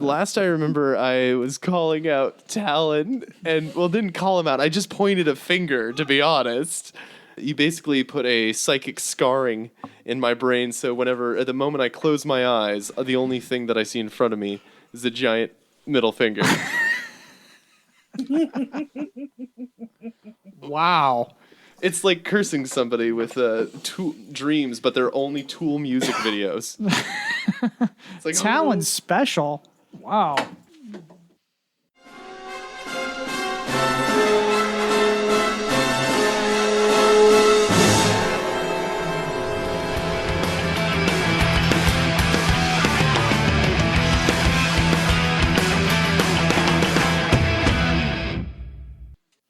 Last I remember, I was calling out Talon, and, didn't call him out. I just pointed a finger, to be honest. You basically put a psychic scarring in my brain, so at the moment I close my eyes, the only thing that I see in front of me is a giant middle finger. Wow. It's like cursing somebody with dreams, but they're only Tool music videos. It's like, Talon's special. Wow.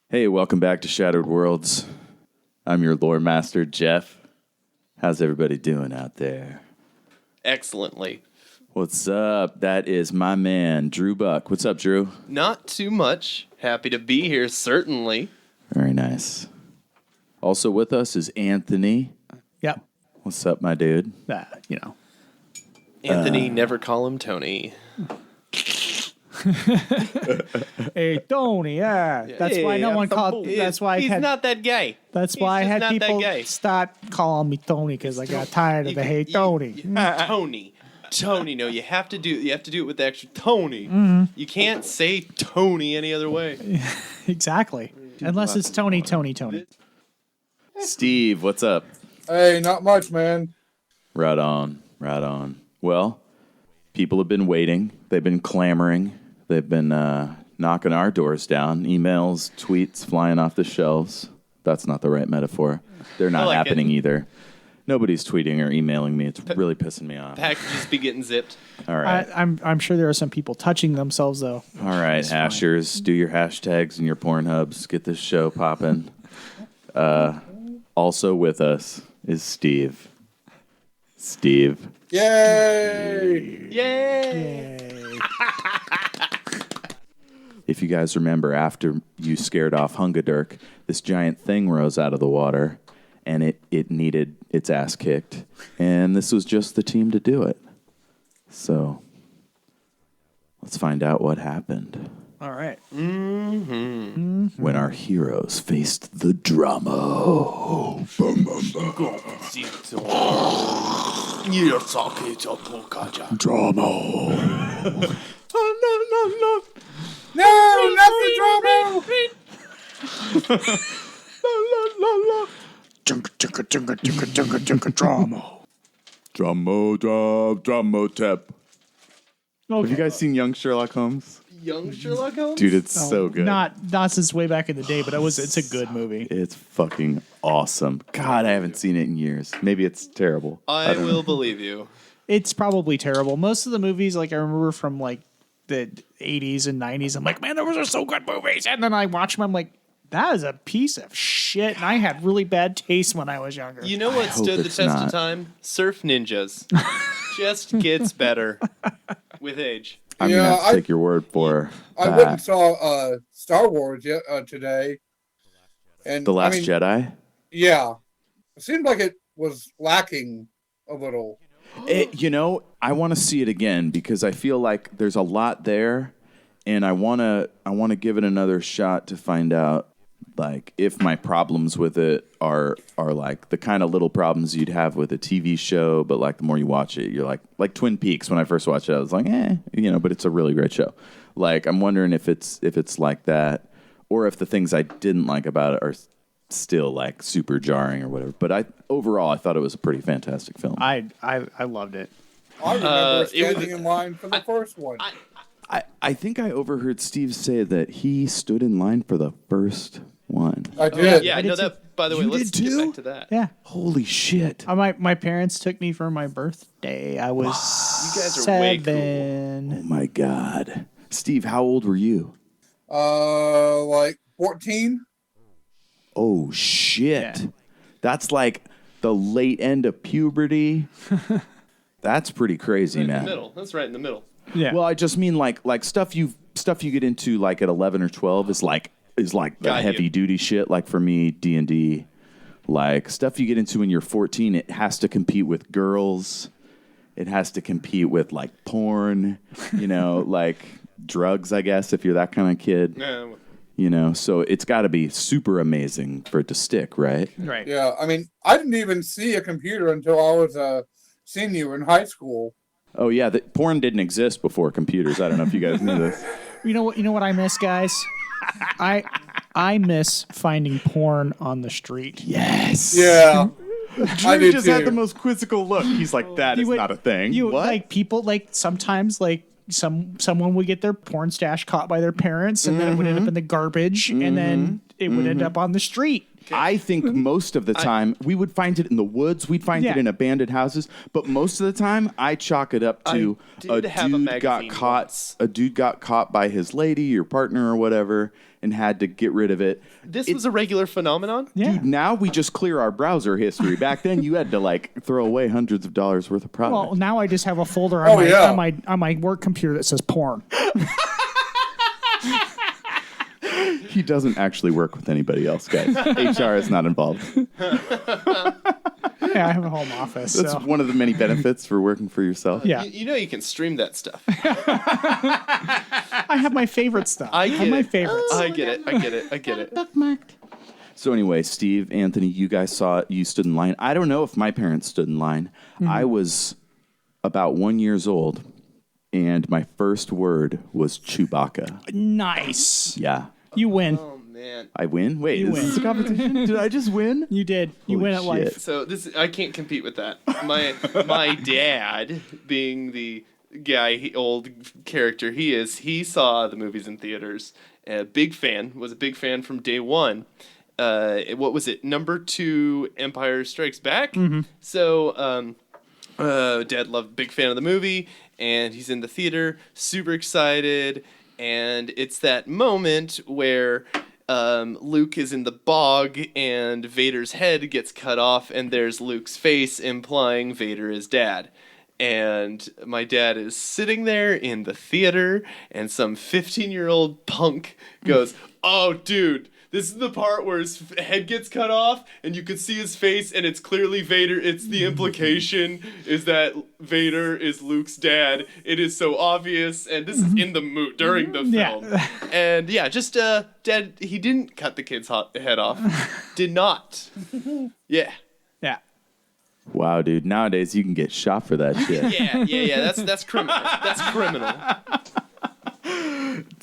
Hey, welcome back to Shattered Worlds. I'm your lore master, Jeff. How's everybody doing out there? Excellently. What's up? That is my man, Drew Buck. What's up, Drew? Not too much. Happy to be here, certainly. Very nice. Also with us is Anthony. Yep. What's up, my dude? Anthony, never call him Tony. Hey, Tony, yeah. That's why no one called. That's why he's not that gay. That's why I had people stop calling me Tony because I got tired of the hey Tony. Tony. No, you have to do it with the extra Tony. Mm-hmm. You can't say Tony any other way. Exactly. Unless it's Tony. Steve, what's up? Hey, not much, man. Right on. Well, people have been waiting. They've been clamoring. They've been knocking our doors down. Emails, tweets flying off the shelves. That's not the right metaphor. They're not happening either. Nobody's tweeting or emailing me. It's really pissing me off. Packages be getting zipped. All right. I'm sure there are some people touching themselves, though. All right, hashers, do your hashtags and your Pornhubs. Get this show popping. Also with us is Steve. Yay! Yay! If you guys remember, after you scared off Hungadirk, this giant thing rose out of the water, and it needed its ass kicked. And this was just the team to do it. So, let's find out what happened. All right. When our heroes faced the drama. Drama. No, not the drama! Drama tap. Okay. Have you guys seen Young Sherlock Holmes? Young Sherlock Holmes? Dude, it's so good. Not since way back in the day, but it's a good movie. It's fucking awesome. God, I haven't seen it in years. Maybe it's terrible. I will believe you. It's probably terrible. Most of the movies, I remember from the 80s and 90s, I'm like, man, those are so good movies. And then I watch them, I'm like, that is a piece of shit. And I had really bad taste when I was younger. You know what stood the test of time? Surf Ninjas. Just gets better with age. I'm going to have to take your word for I went and saw Star Wars today. And The Last Jedi? Yeah. It seemed like it was lacking a little. I want to see it again because I feel like there's a lot there, and I want to give it another shot to find out if my problems with it are the kind of little problems you'd have with a TV show, but the more you watch it, you're like Twin Peaks. When I first watched it, I was like, but it's a really great show. I'm wondering if it's like that, or if the things I didn't like about it are still super jarring or whatever. But overall I thought it was a pretty fantastic film. I loved it. I remember standing in line for the first one. I think I overheard Steve say that he stood in line for the first one. I did. Yeah, I know that. By the way, let's get back to that. Yeah. Holy shit. My parents took me for my birthday. I was You guys are way 7. Oh my God. Steve, how old were you? 14. Oh shit. Yeah. That's the late end of puberty. That's pretty crazy, man. In the middle. That's right in the middle. Yeah. Well, I just mean stuff you get into at 11 or 12 is the heavy duty shit. For me, D&D, stuff you get into when you're 14, it has to compete with girls. It has to compete with like porn, like drugs, I guess, if you're that kind of kid. So it's got to be super amazing for it to stick, right? Right. Yeah, I mean, I didn't even see a computer until I was a senior in high school. Oh yeah, porn didn't exist before computers. I don't know if you guys knew this. You know what I miss, guys? I miss finding porn on the street. Yes. Yeah. I Drew did just too. had the most quizzical look. He's like, that is not a thing. You what? like people like sometimes like someone would get their porn stash caught by their parents, and then it would end up in the garbage, and then it would end up on the street. I think most of the time we would find it in the woods. We'd find it in abandoned houses, but most of the time I chalk it up to a dude got caught by his lady or partner or whatever and had to get rid of it. This was a regular phenomenon? Yeah. Dude, now we just clear our browser history. Back then you had to like throw away hundreds of dollars worth of product. Well, now I just have a folder on my work computer that says porn. He doesn't actually work with anybody else, guys. HR is not involved. Yeah, I have a home office. That's so. one of the many benefits for working for yourself. Yeah. You can stream that stuff. I have my favorite stuff. I have my favorites. I get it. So anyway, Steve, Anthony, you guys saw it. You stood in line. I don't know if my parents stood in line. I was about 1 year old, and my first word was Chewbacca. Nice. Yeah. You win. Oh man. I win? Wait, You is win. this a competition? Did I just win? You did. You Holy win at life. shit. So I can't compete with that. My dad, being the old character he saw the movies in theaters. Was a big fan from day one. What was it? Number 2, Empire Strikes Back. Mm-hmm. So Dad big fan of the movie, and he's in the theater, super excited. And it's that moment where Luke is in the bog and Vader's head gets cut off, and there's Luke's face implying Vader is Dad. And my dad is sitting there in the theater, and some 15-year-old punk goes, "Oh, dude, this is the part where his head gets cut off, and you can see his face, and it's clearly Vader. It's the implication is that Vader is Luke's dad. It is so obvious, and this is in the during the film. Yeah. And yeah, just Dad, he didn't cut the kid's head off. Did not. Yeah. Yeah. Wow, dude. Nowadays you can get shot for that shit. Yeah. That's criminal. That's criminal.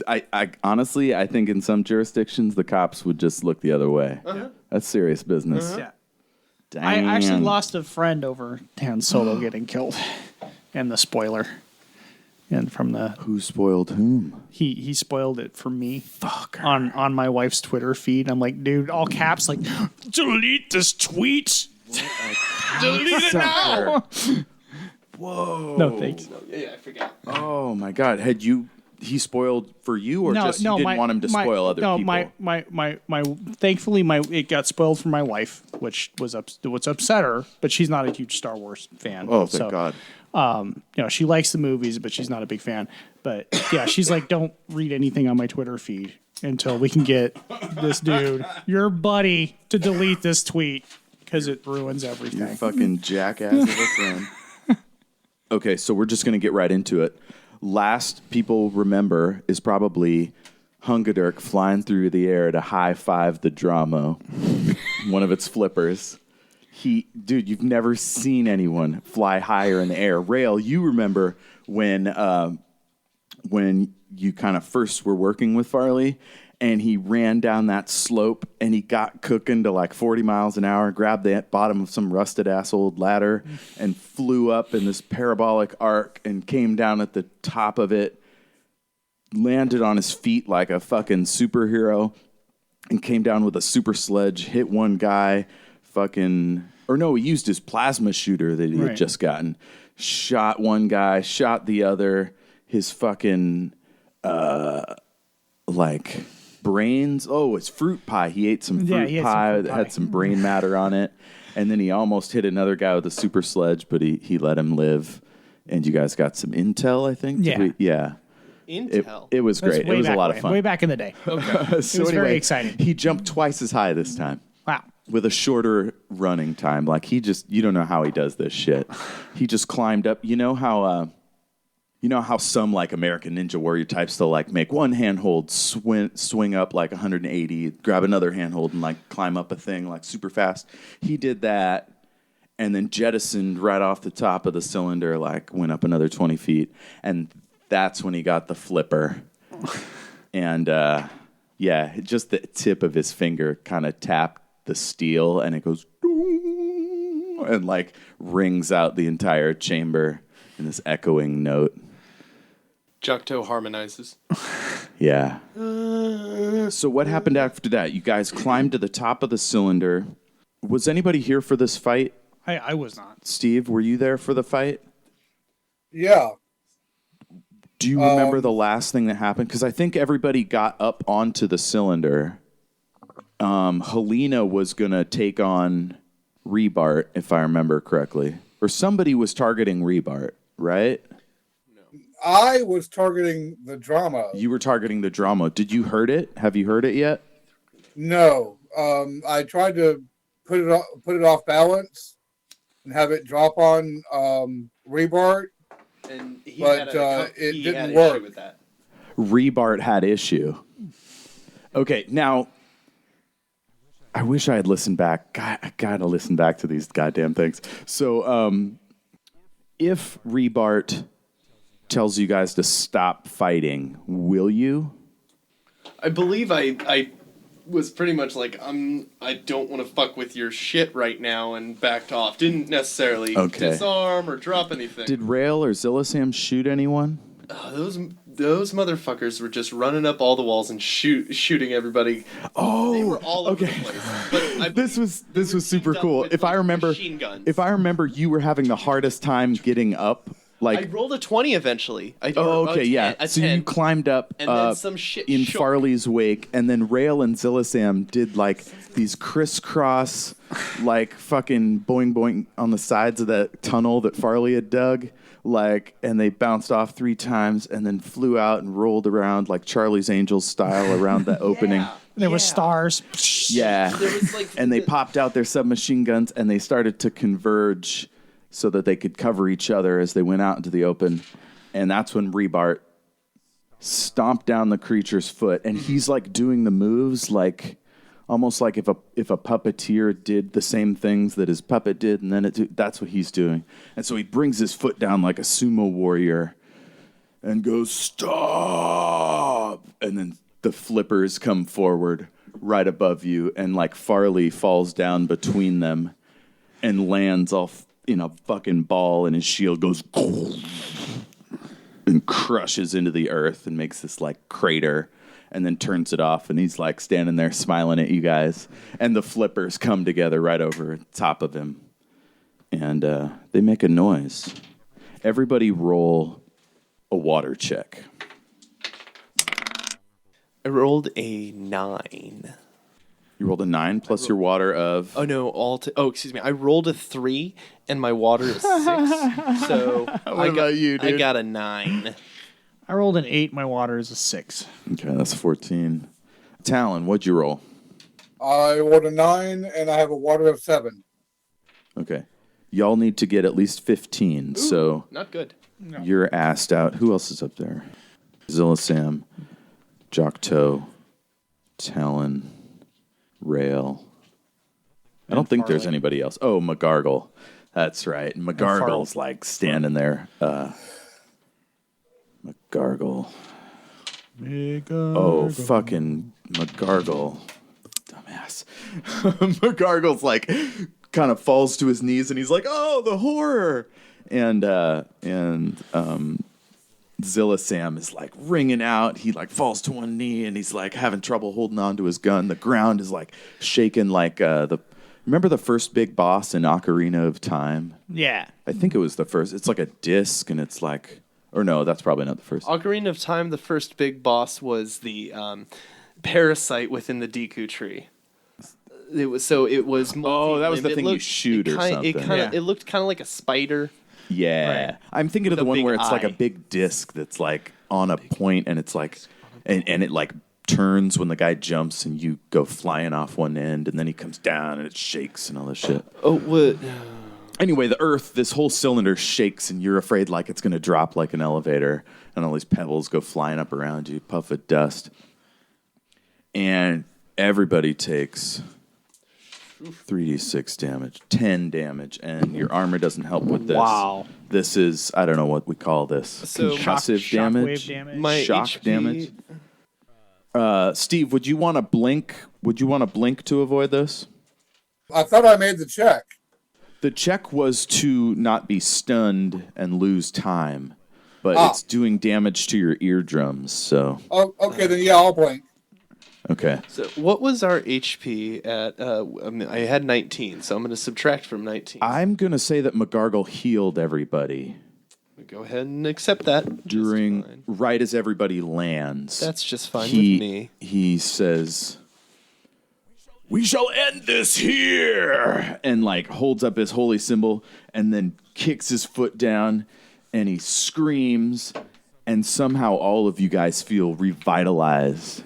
I honestly, I think in some jurisdictions the cops would just look the other way. Uh-huh. That's serious business. Yeah. Damn. I actually lost a friend over Han Solo getting killed, and the spoiler, and from the Who spoiled whom? he spoiled it for me. On my wife's Twitter feed. I'm like, dude, all caps, like, delete this tweet. Delete it now. Whoa. No thanks. Yeah, I forgot. Oh my God. He spoiled for you, or you didn't want him to spoil other people? My thankfully it got spoiled for my wife, which what's upset her, but she's not a huge Star Wars fan. Oh, thank God. She likes the movies, but she's not a big fan. But yeah, she's like, don't read anything on my Twitter feed until we can get this dude, your buddy, to delete this tweet because it ruins everything. You fucking jackass of a friend. Okay, so we're just going to get right into it. Last people remember is probably Hungadirk flying through the air to high-five the Dramo, one of its flippers. Dude, you've never seen anyone fly higher in the air. Rail, you remember when you kind of first were working with Farley, and he ran down that slope, and he got cooking to like 40 miles an hour, grabbed the bottom of some rusted-ass old ladder, and flew up in this parabolic arc and came down at the top of it, landed on his feet like a fucking superhero, and came down with a super sledge, hit one guy, he used his plasma shooter that he had just gotten, shot one guy, shot the other, his fucking, brains. Oh, it's fruit pie. He ate some fruit pie that had some brain matter on it. And then he almost hit another guy with a super sledge, but he let him live. And you guys got some intel, I think? Yeah. Intel. It was great. It was a lot of fun. Way back in the day. So It was very exciting. He jumped twice as high this time. Wow. with a shorter running time. Like you don't know how he does this shit. He just climbed up. You know how some like American Ninja Warrior types, they'll like make one handhold, swing up like 180, grab another handhold and like climb up a thing like super fast. He did that and then jettisoned right off the top of the cylinder, like went up another 20 feet. And that's when he got the flipper. And just the tip of his finger kind of tapped the steel and it goes doom, and like rings out the entire chamber in this echoing note. Jok'Tot harmonizes. Yeah. So what happened after that? You guys climbed to the top of the cylinder. Was anybody here for this fight? I was not. Steve, were you there for the fight? Yeah. Do you remember the last thing that happened? Because I think everybody got up onto the cylinder. Helena was going to take on Reebart, if I remember correctly. Or somebody was targeting Reebart, right? I was targeting the drama. You were targeting the drama. Did you heard it? Have you heard it yet? No. I tried to put it off balance and have it drop on Reebart, And it didn't work. With that. Reebart had issue. Okay, now I wish I had listened back. I gotta listen back to these goddamn things. So, if Reebart tells you guys to stop fighting, will you? I believe I was pretty much like, I don't want to fuck with your shit right now, and backed off. Didn't necessarily disarm or drop anything. Did Rail or Zillisam shoot anyone? Those motherfuckers were just running up all the walls and shooting everybody. Oh, they were all over the place. But this was super cool. If I remember, you were having the hardest time getting up. Like I rolled a 20 eventually. So you climbed up and then some shit in shook. Farley's wake, and then Rail and Zillisam did like these crisscross, like fucking boing boing on the sides of that tunnel that Farley had dug. Like, and they bounced off 3 times and then flew out and rolled around like Charlie's Angels style around the opening. There were stars. Yeah. And they popped out their submachine guns and they started to converge so that they could cover each other as they went out into the open. And that's when Reebart stomped down the creature's foot. And he's like doing the moves like almost like if a puppeteer did the same things that his puppet did, and then that's what he's doing. And so he brings his foot down like a sumo warrior and goes, "Stop!" And then the flippers come forward right above you, and like Farley falls down between them and lands off in a fucking ball, and his shield goes and crushes into the earth and makes this like crater, and then turns it off, and he's like standing there smiling at you guys, and the flippers come together right over top of him, and they make a noise. Everybody roll a water check. I rolled a 9. You rolled a 9 plus your water of... Oh, no, excuse me. I rolled a 3, and my water is 6. So what about you, dude? I got a 9. I rolled an 8. My water is a 6. Okay, that's 14. Talon, what'd you roll? I rolled a 9, and I have a water of 7. Okay. Y'all need to get at least 15, so... Not good. No. You're assed out. Who else is up there? Zillisam, Jok'Tot, Talon, Rail. I don't think there's anybody else. Oh, McGargle. That's right. McGargle's like standing there. McGargle. Oh, fucking McGargle. Dumbass. McGargle's like kind of falls to his knees and he's like, "Oh, the horror." And Zillisam is like ringing out. He like falls to one knee and he's like having trouble holding on to his gun. The ground is like shaking like remember the first big boss in Ocarina of Time? Yeah. I think it was the first. It's like a disc and it's like, or no, that's probably not the first. Ocarina of Time, the first big boss was the parasite within the Deku tree. It was that was the thing you shoot or something. It looked kind of like a spider. Yeah. Right. I'm thinking of With the a one big where it's like a eye. big disc that's like on a point and it's like, and it like turns when the guy jumps and you go flying off one end and then he comes down and it shakes and all this shit. Oh, what? Anyway, the Earth, this whole cylinder shakes and you're afraid like it's going to drop like an elevator and all these pebbles go flying up around you, puff of dust. And everybody takes 3d6 damage, 10 damage, and your armor doesn't help with this. Wow. This is, I don't know what we call this. So Concussive damage? Shockwave damage. My Shock HP damage? Steve, would you want to blink? Would you want to blink to avoid this? I thought I made the check. The check was to not be stunned and lose time, but it's doing damage to your eardrums, so. Oh, okay, then yeah, I'll blink. Okay. So what was our HP at? I had 19, so I'm going to subtract from 19. I'm going to say that McGargle healed everybody Go ahead and accept that. during, right as everybody lands. That's just fine with me. He says, "We shall end this here," and like holds up his holy symbol and then kicks his foot down and he screams and somehow all of you guys feel revitalized,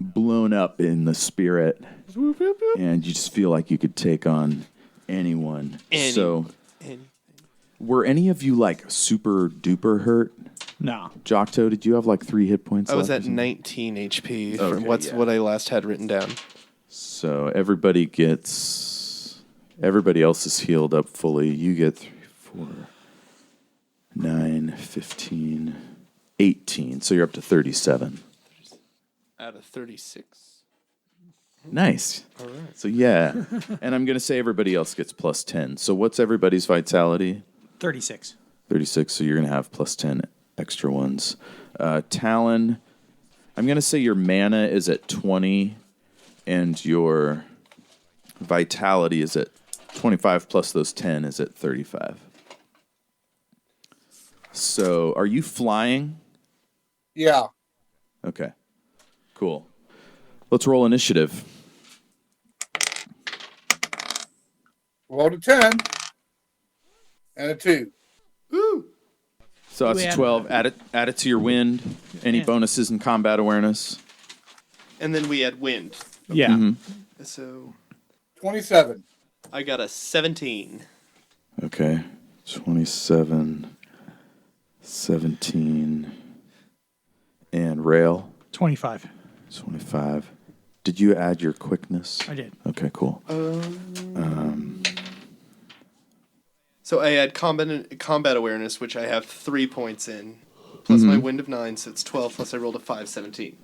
blown up in the spirit, and you just feel like you could take on anyone. So, were any of you like super duper hurt? No. Jok'Tot, did you have like 3 hit points? I was left or at something? 19 HP Okay, from what I last had written down. So everybody else is healed up fully. You get 3, 4, 9, 15, 18. So you're up to 37. Out of 36. Nice. All right. So yeah. And I'm going to say everybody else gets plus 10. So what's everybody's vitality? 36. 36. So you're going to have plus 10 extra ones. Talon, I'm going to say your mana is at 20 and your vitality is at 25 plus those 10 is at 35. So are you flying? Yeah. Okay. Cool. Let's roll initiative. Rolled a 10 and a 2. So that's We a have- 12. Add it to your wind. Any Yeah. bonuses in combat awareness? And then we had wind. Yeah. Mm-hmm. So 27. I got a 17. Okay. 27, 17, and rail, 25. 25. Did you add your quickness? I did. Okay, cool. So I had combat awareness, which I have 3 points in, plus my wind of 9, so it's 12, plus I rolled a 5, 17.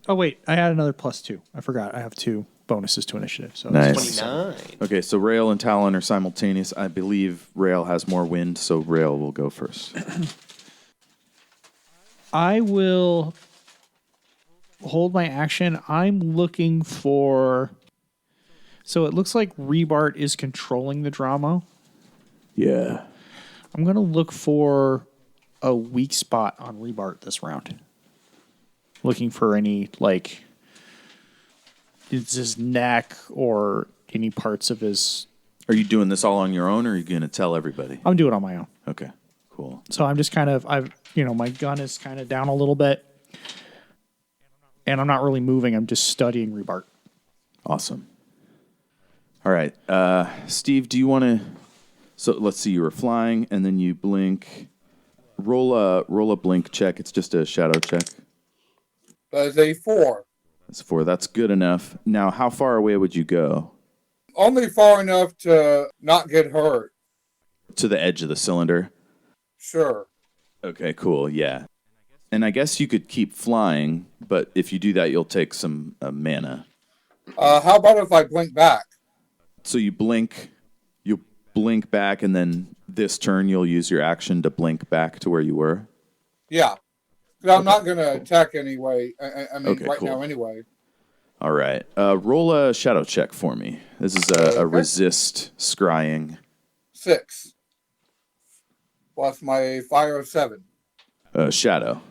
Oh, wait. I had another +2. I forgot. I have 2 bonuses to initiative. So Nice. it's 29. Okay, so rail and Talon are simultaneous. I believe rail has more wind, so rail will go first. I will hold my action. I'm looking for. So it looks like Reebart is controlling the drama. Yeah. I'm going to look for a weak spot on Reebart this round. Looking for any, like, it's his neck or any parts of his. Are you doing this all on your own, or are you going to tell everybody? I'm doing it on my own. Okay, cool. So I'm just kind of, my gun is kind of down a little bit. And I'm not really moving. I'm just studying Reebart. Awesome. All right. Steve, do you want to... So let's see, you were flying, and then you blink. Roll a blink check. It's just a shadow check. That is a 4. That's 4. That's good enough. Now, how far away would you go? Only far enough to not get hurt. To the edge of the cylinder? Sure. Okay, cool. Yeah. And I guess you could keep flying, but if you do that, you'll take some mana. How about if I blink back? So you blink back, and then this turn you'll use your action to blink back to where you were? Yeah. 'Cause I'm not going to attack anyway. I mean, Okay, right cool. now anyway. All right. Roll a shadow check for me. This is a Okay. resist scrying. 6. Plus my fire of 7. Shadow.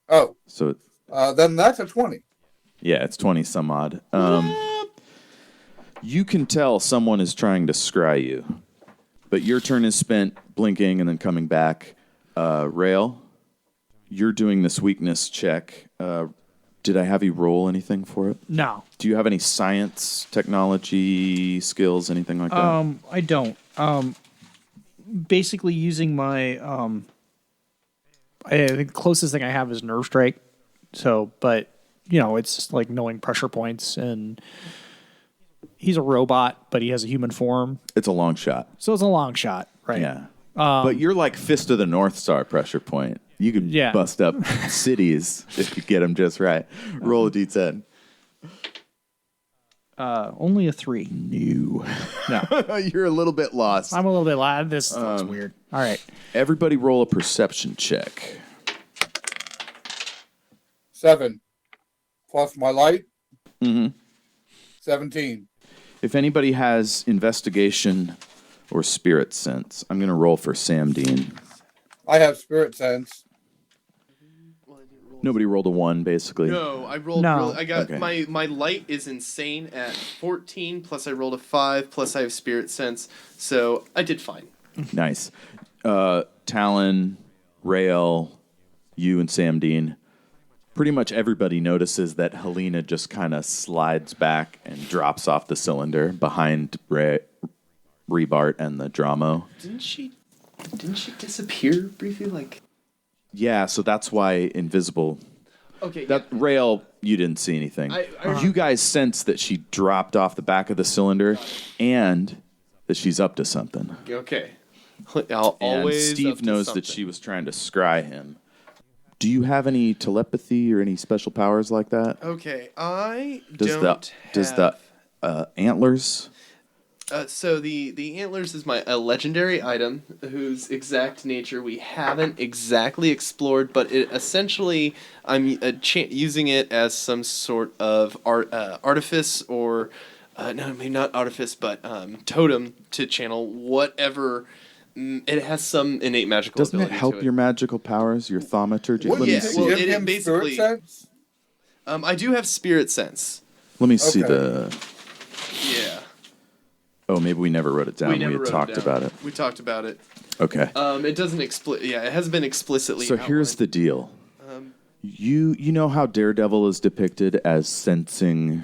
Oh. So, Then that's a 20. yeah, it's 20 some odd. You can tell someone is trying to scry you, but your turn is spent blinking and then coming back. Rail, you're doing this weakness check. Did I have you roll anything for it? No. Do you have any science, technology, skills, anything like that? I don't. Basically using my I think the closest thing I have is nerve strike. So, but it's like knowing pressure points, and he's a robot, but he has a human form. It's a long shot. So it's a long shot, right? Yeah. But you're like Fist of the North Star pressure point. You could bust up cities if you get them just right. Roll a d10. Only a 3. No. No. You're a little bit lost. I'm a little bit loud. This looks weird. All right. Everybody roll a perception check. 7 plus my light. Mm-hmm. 17. If anybody has investigation or spirit sense, I'm going to roll for Sam Dean. I have spirit sense. Nobody rolled a 1, basically. No, I rolled. No. I got Okay. my light is insane at 14. Plus I rolled a 5. Plus I have spirit sense, so I did fine. Nice. Talon, Rael, you, and Sam Dean. Pretty much everybody notices that Helena just kind of slides back and drops off the cylinder behind Reebart and the Dramo. Didn't she disappear briefly? Like. Yeah, so that's why invisible. Okay. That Rael, you didn't see anything. You guys sense that she dropped off the back of the cylinder, and that she's up to something. Okay. And Always. Steve knows that she was trying to scry him. Do you have any telepathy or any special powers like that? Okay, I Does the antlers? So the antlers is a legendary item whose exact nature we haven't exactly explored, but it essentially I'm using it as some sort of artifice or no, maybe not artifice, but totem to channel whatever. It has some innate magical. Doesn't it ability help to it. your magical powers, your thaumaturgy? Wouldn't Yeah, you well, give it him basically- spirit sense? I do have spirit sense. Let me see Okay. the. Yeah. Oh, maybe we never wrote it down. We never had wrote talked down. about it. We talked about it. Okay. It doesn't it hasn't been explicitly. So here's outlined. the deal. You know how Daredevil is depicted as sensing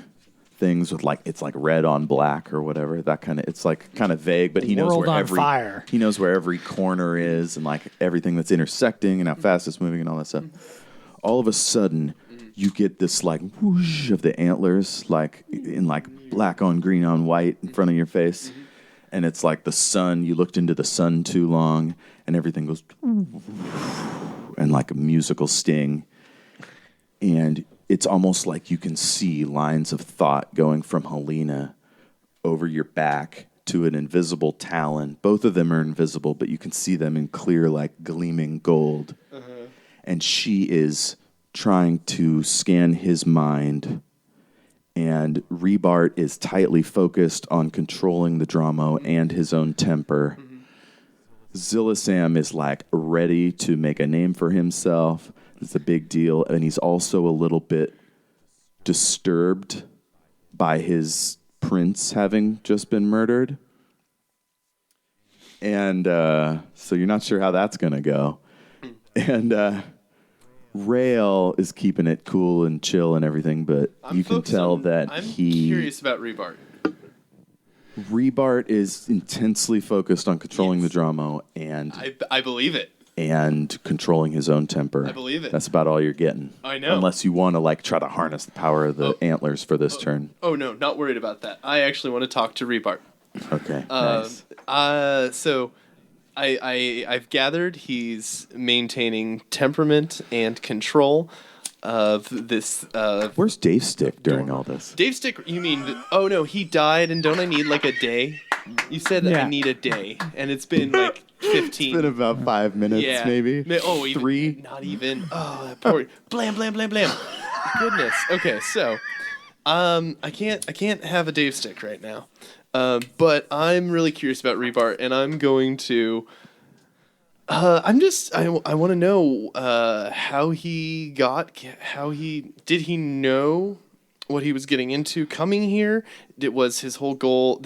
things with it's like red on black or whatever, that kind of, it's like kind of vague, but he knows World where on every fire. he knows where every corner is and like everything that's intersecting and how fast it's moving and all that stuff. All of a sudden you get this like whoosh of the antlers like in like black on green on white in front of your face, and it's like the sun, you looked into the sun too long and everything goes and like a musical sting, and it's almost like you can see lines of thought going from Helena over your back to an invisible Talon. Both of them are invisible, but you can see them in clear, like gleaming gold. And she is trying to scan his mind. And Reebart is tightly focused on controlling the Dramo and his own temper. Zillisam is like ready to make a name for himself. It's a big deal, and he's also a little bit disturbed by his prince having just been murdered. And so you're not sure how that's going to go. And Rael is keeping it cool and chill and everything, but you can tell that I'm he... curious about Reebart. Reebart is intensely focused on controlling the Dramo and... I believe it. and controlling his own temper. I believe it. That's about all you're getting. I know. Unless you want to like try to harness the power of the antlers for this turn. Oh no, not worried about that. I actually want to talk to Reebart. Okay. Nice. So I've gathered he's maintaining temperament and control of this. Where's Dave Stick during all this? Dave Stick, you mean? Oh no, he died, and don't I need like a day? You said that Yeah. I need a day, and it's been like 15. It's been about 5 minutes, yeah, maybe. Oh, even, 3. Not even. Oh, that poor. Blam, blam, blam, blam. Goodness. Okay, so, I can't have a Dave Stick right now, but I'm really curious about Reebart, and I'm going to. I want to know how he did he know what he was getting into coming here? Was his whole goal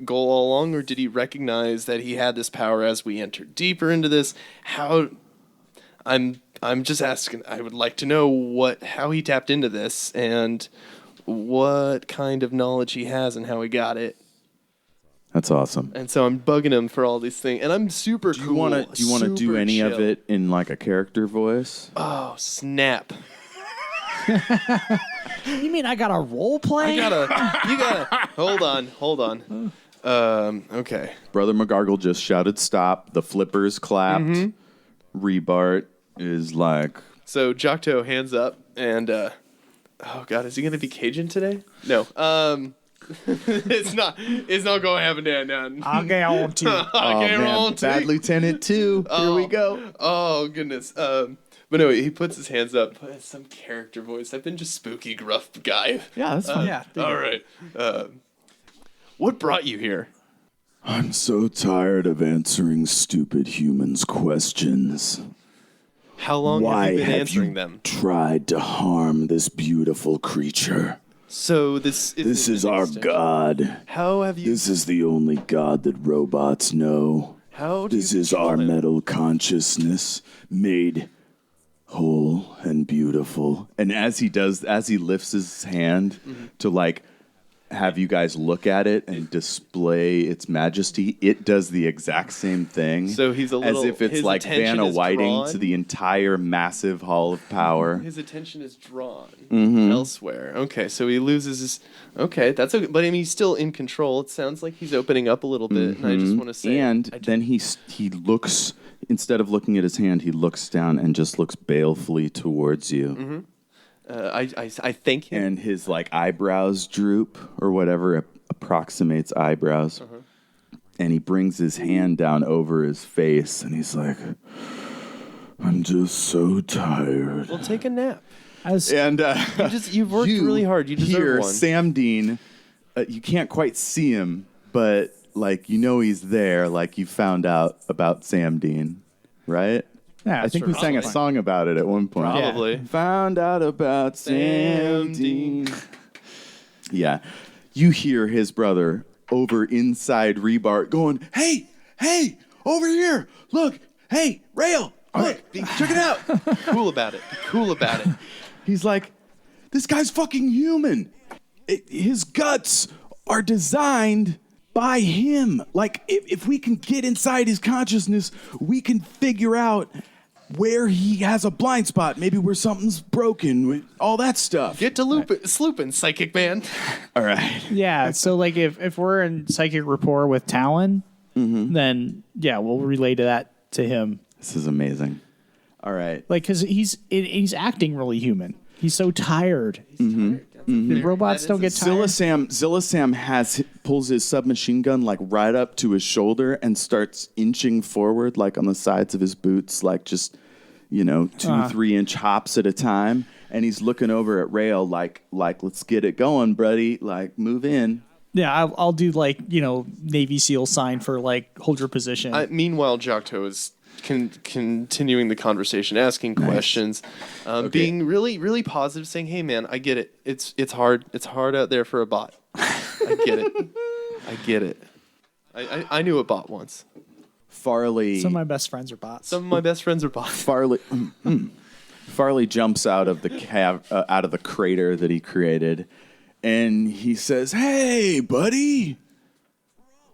all along, or did he recognize that he had this power as we entered deeper into this? I'm I'm just asking. I would like to know how he tapped into this and what kind of knowledge he has and how he got it. That's awesome. And so I'm bugging him for all these things, and I'm super Do cool. you want to do super any of chill. it in like a character voice? Oh snap! You mean I got a role play? You gotta. Hold on. Okay. Brother McGargle just shouted stop. The flippers clapped. Reebart is like, So Jok'Tot hands up, and oh god, is he gonna be Cajun today? No. It's not going to happen there. No. I'll get on to. I can't roll to. Bad Lieutenant 2. Here we go. Oh goodness. But no, he puts his hands up. It's some character voice. I've been just spooky, gruff guy. Yeah, that's fine. Yeah. All right. What brought you here? I'm so tired of answering stupid humans' questions. How long have you been answering them? Tried to harm this beautiful creature? So this Is our god. How have you? This is the only god that robots know. How do This you is our control him? metal consciousness made whole and beautiful. And as he lifts his hand to like have you guys look at it and display its majesty, it does the exact same thing. So he's a little. as if it's his like attention Vanna is Whiting drawn. to the entire massive hall of power. His attention is drawn Mm-hmm. elsewhere. Okay, so he loses his. Okay, that's okay. But I mean, he's still in control. It sounds like he's opening up a little bit, and I just want to say. And then he looks, instead of looking at his hand, he looks down and just looks balefully towards you. I thank him. And his like eyebrows droop or whatever approximates eyebrows. And he brings his hand down over his face and he's like, I'm just so tired. We'll take a nap. And You've worked really hard. You deserve here, one. Sam Dean, you can't quite see him, but like you know he's there. Like you found out about Sam Dean, right? Yeah, I think we sang a song about it at one point. Probably. Found out about Sam Dean. Yeah. You hear his brother over inside Reebart going, hey, over here. Look, hey, Rail, look, check it out. Cool about it. Be cool about it. He's like, this guy's fucking human. His guts are designed by him. Like, if we can get inside his consciousness, we can figure out where he has a blind spot, maybe where something's broken, all that stuff. Get to slooping, psychic man. All right. Yeah, so like if we're in psychic rapport with Talon, then yeah, we'll relay to that to him. This is amazing. All right. Like, because he's acting really human. He's so tired. The robots don't get tired. Zilla Sam pulls his submachine gun like right up to his shoulder and starts inching forward like on the sides of his boots, like just 2-3 inch hops at a time. And he's looking over at Rail like let's get it going, buddy. Like move in. Yeah, I'll do like Navy SEAL sign for like hold your position. Meanwhile, Jok'Tot is continuing the conversation, asking questions, being really, really positive, saying, "Hey, man, I get it. It's hard. It's hard out there for a bot. I get it. I knew a bot once. Farley. Some of my best friends are bots. Some of my best friends are bots. Farley jumps out of the out of the crater that he created, and he says, "Hey, buddy,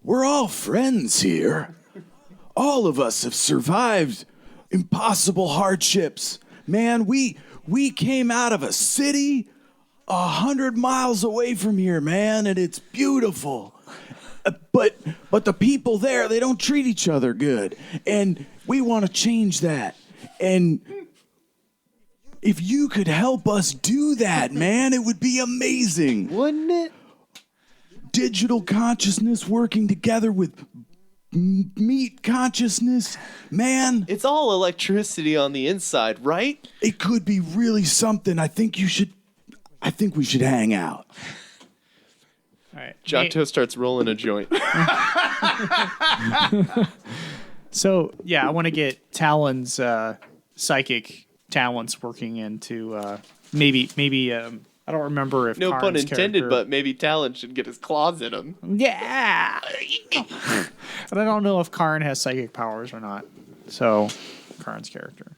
we're all friends here. All of us have survived impossible hardships. Man, we came out of a city 100 miles away from here, man, and it's beautiful. But the people there, they don't treat each other good, and we want to change that. And if you could help us do that, man, it would be amazing. Wouldn't it? Digital consciousness working together with meat consciousness, man. It's all electricity on the inside, right? It could be really something. I think we should hang out." All right. Jok'Tot starts rolling a joint. So yeah, I want to get Talon's psychic talents working into maybe I don't remember if No pun Karn's intended, character- but maybe Talon should get his claws in him. yeah. But I don't know if Karn has psychic powers or not. So Karn's character.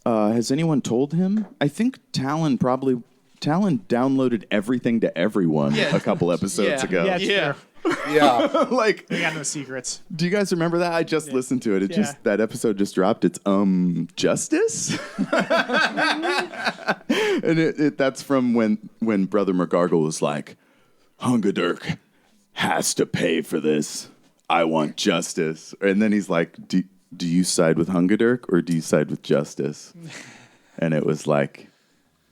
Has anyone told him? I think Talon downloaded everything to everyone a couple episodes ago. Yeah, it's Yeah. true. Yeah. Like, We got no secrets. do you guys remember that? I just listened to it. That episode just dropped. It's Justice? And that's from when Brother McGargle was like, Hungadirk has to pay for this. I want justice. And then he's like, do you side with Hungadirk or do you side with justice? And it was like,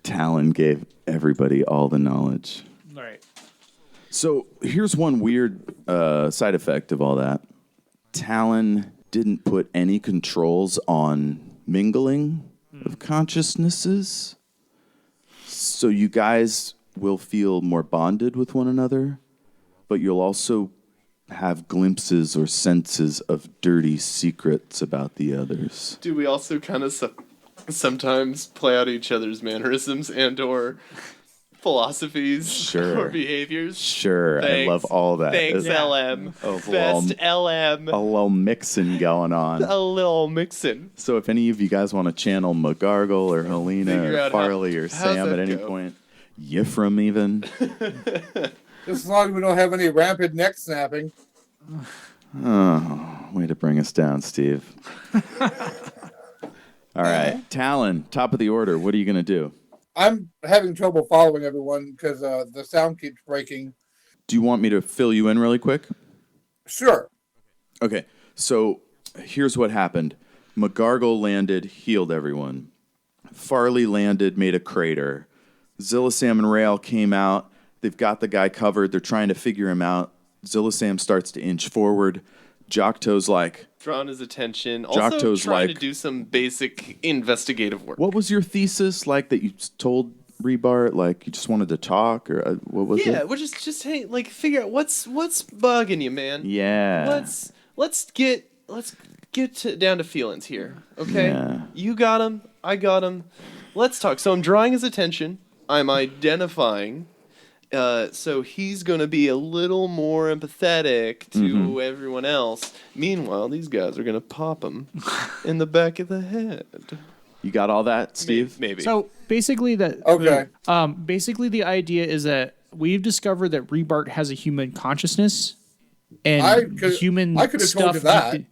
Talon gave everybody all the knowledge. All right. So here's one weird side effect of all that. Talon didn't put any controls on mingling of consciousnesses. So you guys will feel more bonded with one another, but you'll also have glimpses or senses of dirty secrets about the others. Do we also kind of sometimes play out each other's mannerisms and or philosophies Sure. or behaviors? Sure, Thanks. I love all that. Thanks, There's LM. a Best little- LM. a little mixing going on. A little mixin'. So if any of you guys want to channel McGargle or Figure Helena or out Farley or how's Sam that at any go? point, Yifram even. Just as long as we don't have any rampant neck snapping. Oh, way to bring us down, Steve. All right, Talon, top of the order. What are you going to do? I'm having trouble following everyone because the sound keeps breaking. Do you want me to fill you in really quick? Sure. Okay, so here's what happened. McGargle landed, healed everyone. Farley landed, made a crater. Zillisam and Rael came out. They've got the guy covered. They're trying to figure him out. Zillisam starts to inch forward. Jok'Tot's like, Drawn his attention. Also Jok'Tot's trying to like- do some basic investigative work. what was your thesis like that you told Reebart? Like you just wanted to talk or what was Yeah, it? we're just hey, like figure out what's bugging you, man. Yeah. Let's get down to feelings here, okay? Yeah. You got him, I got him. Let's talk. So I'm drawing his attention. I'm identifying. So he's going to be a little more empathetic to everyone else. Meanwhile, these guys are going to pop him in the back of the head. You got all that, Steve? Maybe. So basically, Okay. basically the idea is that we've discovered that Reebart has a human consciousness, and I could have told stuff you that.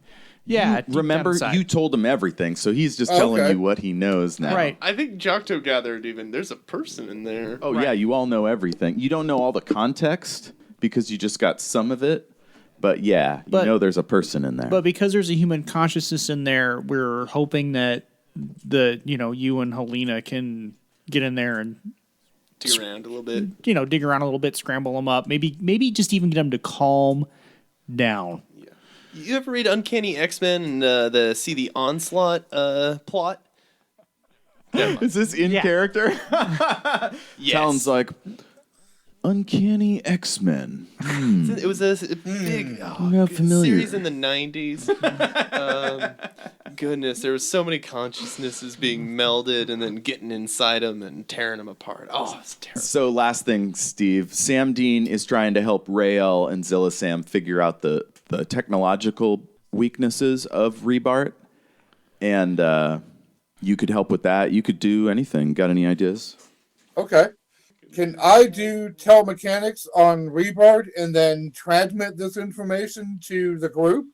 Yeah, deep down Remember, inside. you told him everything, so he's just telling Okay. you what he knows now. Right. I think Jok'Tot gathered even there's a person in there. Oh, Right. yeah, you all know everything. You don't know all the context because you just got some of it, but yeah, But- you know there's a person in there. But because there's a human consciousness in there, we're hoping that you and Helena can get in there and Dig around a little bit. dig around a little bit, scramble them up, maybe just even get them to calm down. You ever read Uncanny X-Men and see the Onslaught plot? Is this in Yeah. character? Yes. Sounds like Uncanny X-Men. It was a big Not familiar. series in the 90s. Goodness, there was so many consciousnesses being melded and then getting inside them and tearing them apart. Oh, it's terrible. So last thing, Steve. Sam Dean is trying to help Rael and Zillisam figure out the technological weaknesses of Reebart. And you could help with that. You could do anything. Got any ideas? Okay. Can I do telemechanics on Reebart and then transmit this information to the group?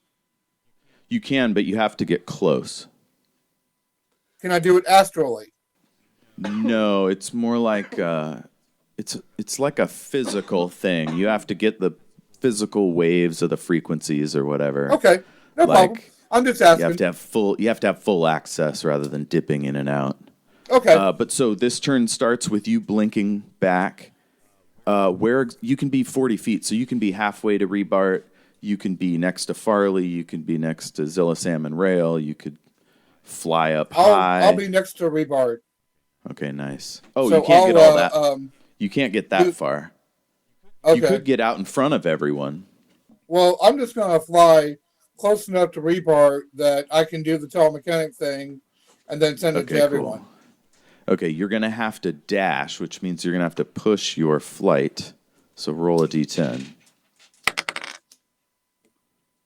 You can, but you have to get close. Can I do it astrally? No, it's more like it's like a physical thing. You have to get the physical waves of the frequencies or whatever. Okay. No Like, problem. I'm just You asking. have to have full access rather than dipping in and out. Okay. But so this turn starts with you blinking back. Where you can be 40 feet, so you can be halfway to Reebart. You can be next to Farley. You can be next to Zillisam and Rail. You could fly up high. I'll be next to Reebart. Okay, nice. Oh, So you can't get I'll, all that. You can't get that far. Okay. You could get out in front of everyone. Well, I'm just going to fly close enough to Reebart that I can do the telemechanic thing and then send it Okay, to everyone. cool. Okay, you're going to have to dash, which means you're going to have to push your flight. So roll a d10.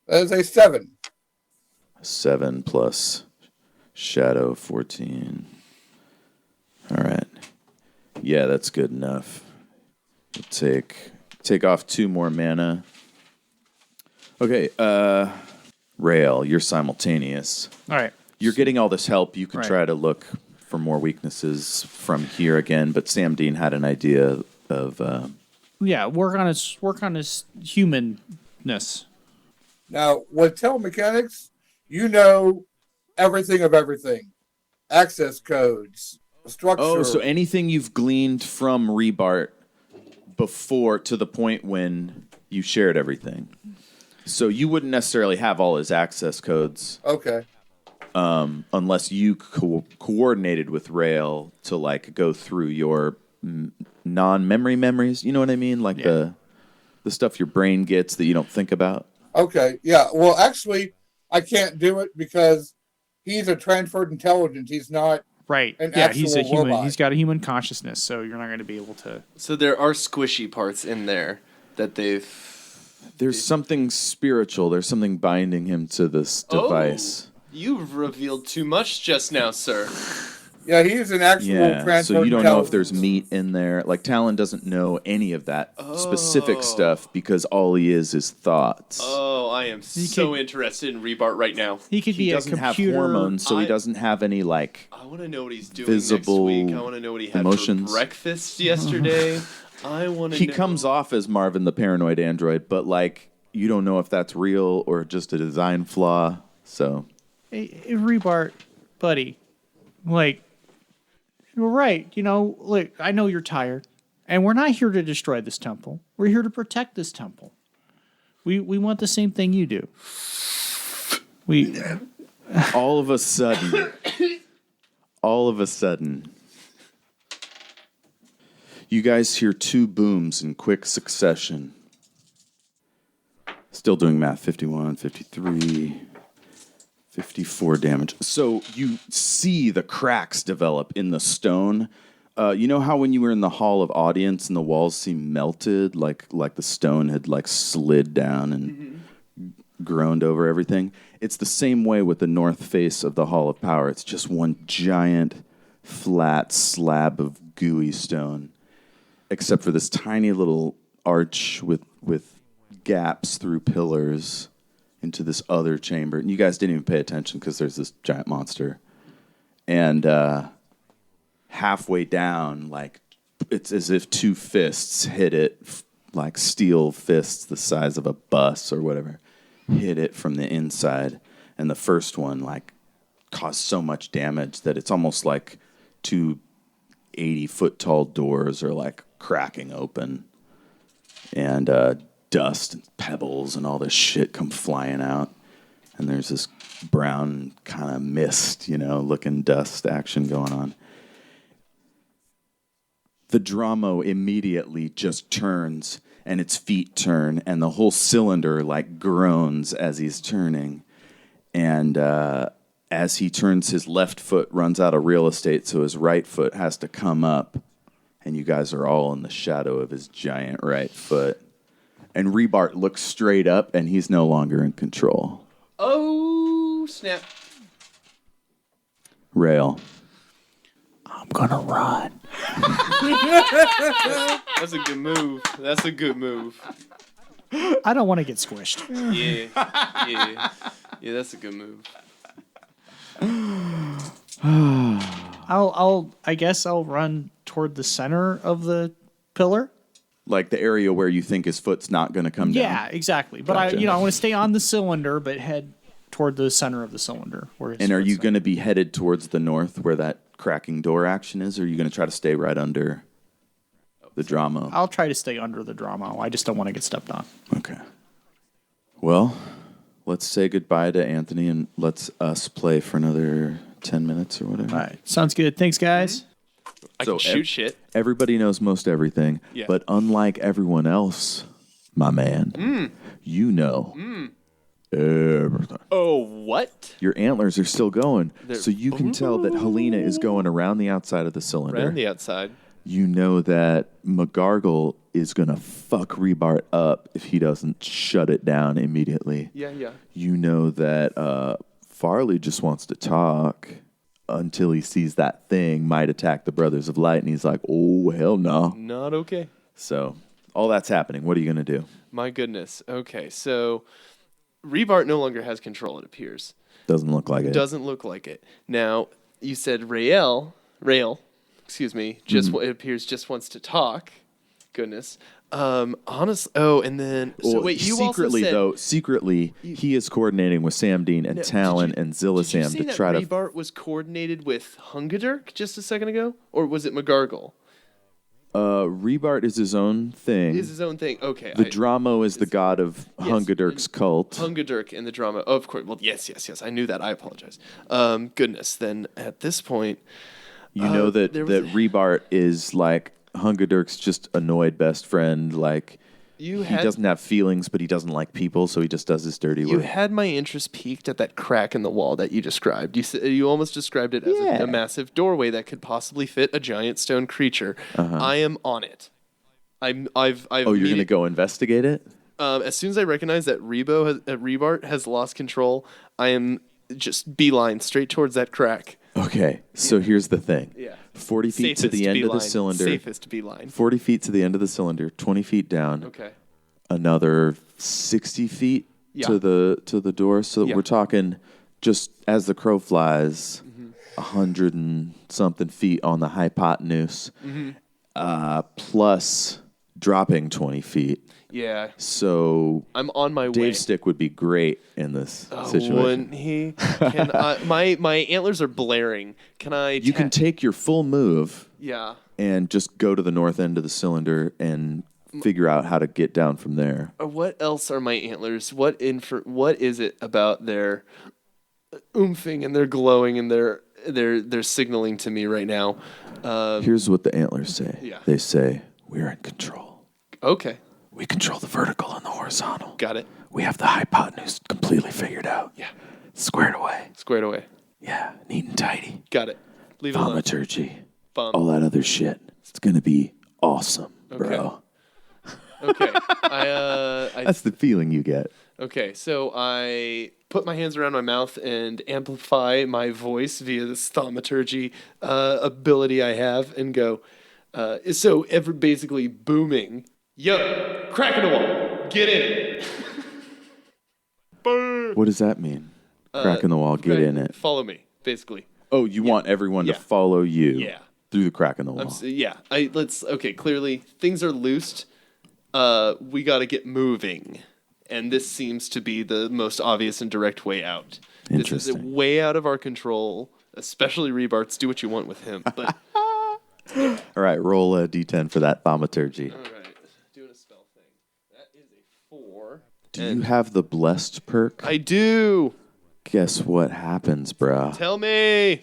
That is a 7. 7 plus shadow 14. All right. Yeah, that's good enough. We'll take off 2 more mana. Okay, Rail, you're simultaneous. All right. You're getting all this help. You could Right. try to look for more weaknesses from here again, but Sam Dean had an idea of... Yeah, work on his humanness. Now, with telemechanics, you know everything of everything. Access codes, structure. Oh, so anything you've gleaned from Reebart before to the point when you shared everything. So you wouldn't necessarily have all his access codes. Okay. Unless you coordinated with Rail to like go through your non-memory memories. You know what I mean? Like the stuff your brain gets that you don't think about. Okay. Yeah. Well, actually, I can't do it because he's a transferred intelligence. He's not. Right. An Yeah, he's a actual human. robot. He's got a human consciousness, so you're not going to be able to. So there are squishy parts in there that There's something spiritual. There's something binding him to this device. You've revealed too much just now, sir. Yeah, he's an actual transferred so you don't know if intelligence. there's meat in there. Like Talon doesn't know any of that specific stuff because all he is thoughts. Oh, I am so interested in Reebart right now. He could He be a doesn't have computer. hormones, so he doesn't have any like. I want to know what he's doing Visible next week. I want to know what he had emotions. for breakfast yesterday. I want to. He comes off as Marvin the paranoid android, but like you don't know if that's real or just a design flaw. So, Hey, Reebart, buddy, like, you're right. You know, look, I know you're tired, and we're not here to destroy this temple. We're here to protect this temple. We want the same thing you do. all of a sudden, you guys hear 2 booms in quick succession. Still doing math. 51, 53, 54 damage. So you see the cracks develop in the stone. You know how when you were in the Hall of Audience and the walls seemed melted, like the stone had like slid down and groaned over everything? It's the same way with the north face of the Hall of Power. It's just one giant flat slab of gooey stone, except for this tiny little arch with gaps through pillars into this other chamber. And you guys didn't even pay attention because there's this giant monster. And halfway down, like, it's as if 2 fists hit it, like steel fists the size of a bus or whatever, hit it from the inside. And the first one, like, caused so much damage that it's almost like 2 80-foot-tall doors are, like, cracking open. And dust and pebbles and all this shit come flying out. And there's this brown kind of mist, looking dust action going on. The Dramo immediately just turns, and its feet turn, and the whole cylinder, like, groans as he's turning. And as he turns, his left foot runs out of real estate, so his right foot has to come up. And you guys are all in the shadow of his giant right foot. And Reebart looks straight up, and he's no longer in control. Oh, snap. Rail. I'm gonna run. That's a good move. That's a good move. I don't want to get squished. Yeah. Yeah, that's a good move. I guess I'll run toward the center of the pillar. Like the area where you think his foot's not going to come down. Yeah, exactly. But Gotcha. I want to stay on the cylinder, but head toward the center of the cylinder. And are you going to be headed towards the north where that cracking door action is, or are you going to try to stay right under the Dramo? I'll try to stay under the Dramo. I just don't want to get stepped on. Okay. Well, let's say goodbye to Anthony and let's us play for another 10 minutes or whatever. All right. Sounds good. Thanks, guys. I So can shoot shit. Everybody knows most everything, Yeah. but unlike everyone else, my man, you know everything. Oh, what? Your antlers are still going, They're- so you can tell that Helena is going around the outside of the cylinder. Right on the outside. You know that McGargle is going to fuck Reebart up if he doesn't shut it down immediately. Yeah. You know that Farley just wants to talk. until he sees that thing might attack the Brothers of Light, and he's like, oh, hell no. Not okay. So all that's happening. What are you going to do? My goodness. Okay, so Reebart no longer has control, it appears. Doesn't look like it. Doesn't look like it. Now, you said Rael, excuse me, it appears just wants to talk. Goodness. Honest. Oh, and then so Well, wait. You secretly also said, though, he is coordinating with Sam Dean and Talon and Did you Zillisam say to that try to. Reebart was coordinated with Hungadirk just a second ago, or was it McGargle? Reebart is his own thing. Is his own thing. Okay. The Dramo is the god of Hungadirk's cult. Hungadirk and the drama. Oh, of course. Well, yes. I knew that. I apologize. Goodness. Then at this point, You know that Reebart is like Hungadirk's just annoyed best friend. Like he doesn't have feelings, but he doesn't like people, so he just does his dirty You work. had my interest peaked at that crack in the wall that you described. You almost described it as a massive doorway that could possibly fit a giant stone creature. I am on it. I've Oh, you're gonna go investigate it? as soon as I recognize that Reebart has lost control, I am just beeline straight towards that crack. Okay, so here's the thing. Yeah. 40 feet Safest to the end of the beeline. cylinder. Safest beeline. 40 feet to the end of the cylinder, 20 feet down. Okay. Another 60 feet to the door. So Yeah. we're talking just as the crow flies, 100 and something feet on the hypotenuse, plus dropping 20 feet. Yeah. So I'm on my way. Dave Stick would be great in this situation. Wouldn't he? Can my antlers are blaring. Can I? You can take your full move Yeah. and just go to the north end of the cylinder and figure out how to get down from there. What else are my antlers? What is it about their oomping and their glowing and their signaling to me right now? Here's what the antlers say. Yeah. They say, we're in control. Okay. We control the vertical and the horizontal. Got it. We have the hypotenuse completely figured out. Yeah. Squared away. Squared away. Yeah, neat and tidy. Got it. Leave it alone. Thaumaturgy. Bum. All that other shit. It's going to be awesome, bro. Okay. That's the feeling you get. Okay, so I put my hands around my mouth and amplify my voice via this thaumaturgy ability I have and go, basically booming, yo, crack in the wall, get in. Burn. What does that mean? Crack in the wall, get in it. Follow me, basically. Oh, you want everyone to follow you Yeah. through the crack in the wall. Clearly things are loosed. We got to get moving. And this seems to be the most obvious and direct way out. This is Interesting. way out of our control, especially Reebart's. Do what you want with him. But All right, roll a d10 for that thaumaturgy. all right, doing a spell thing. That is a 4. Do you have the blessed perk? I do. Guess what happens, bro? Tell me.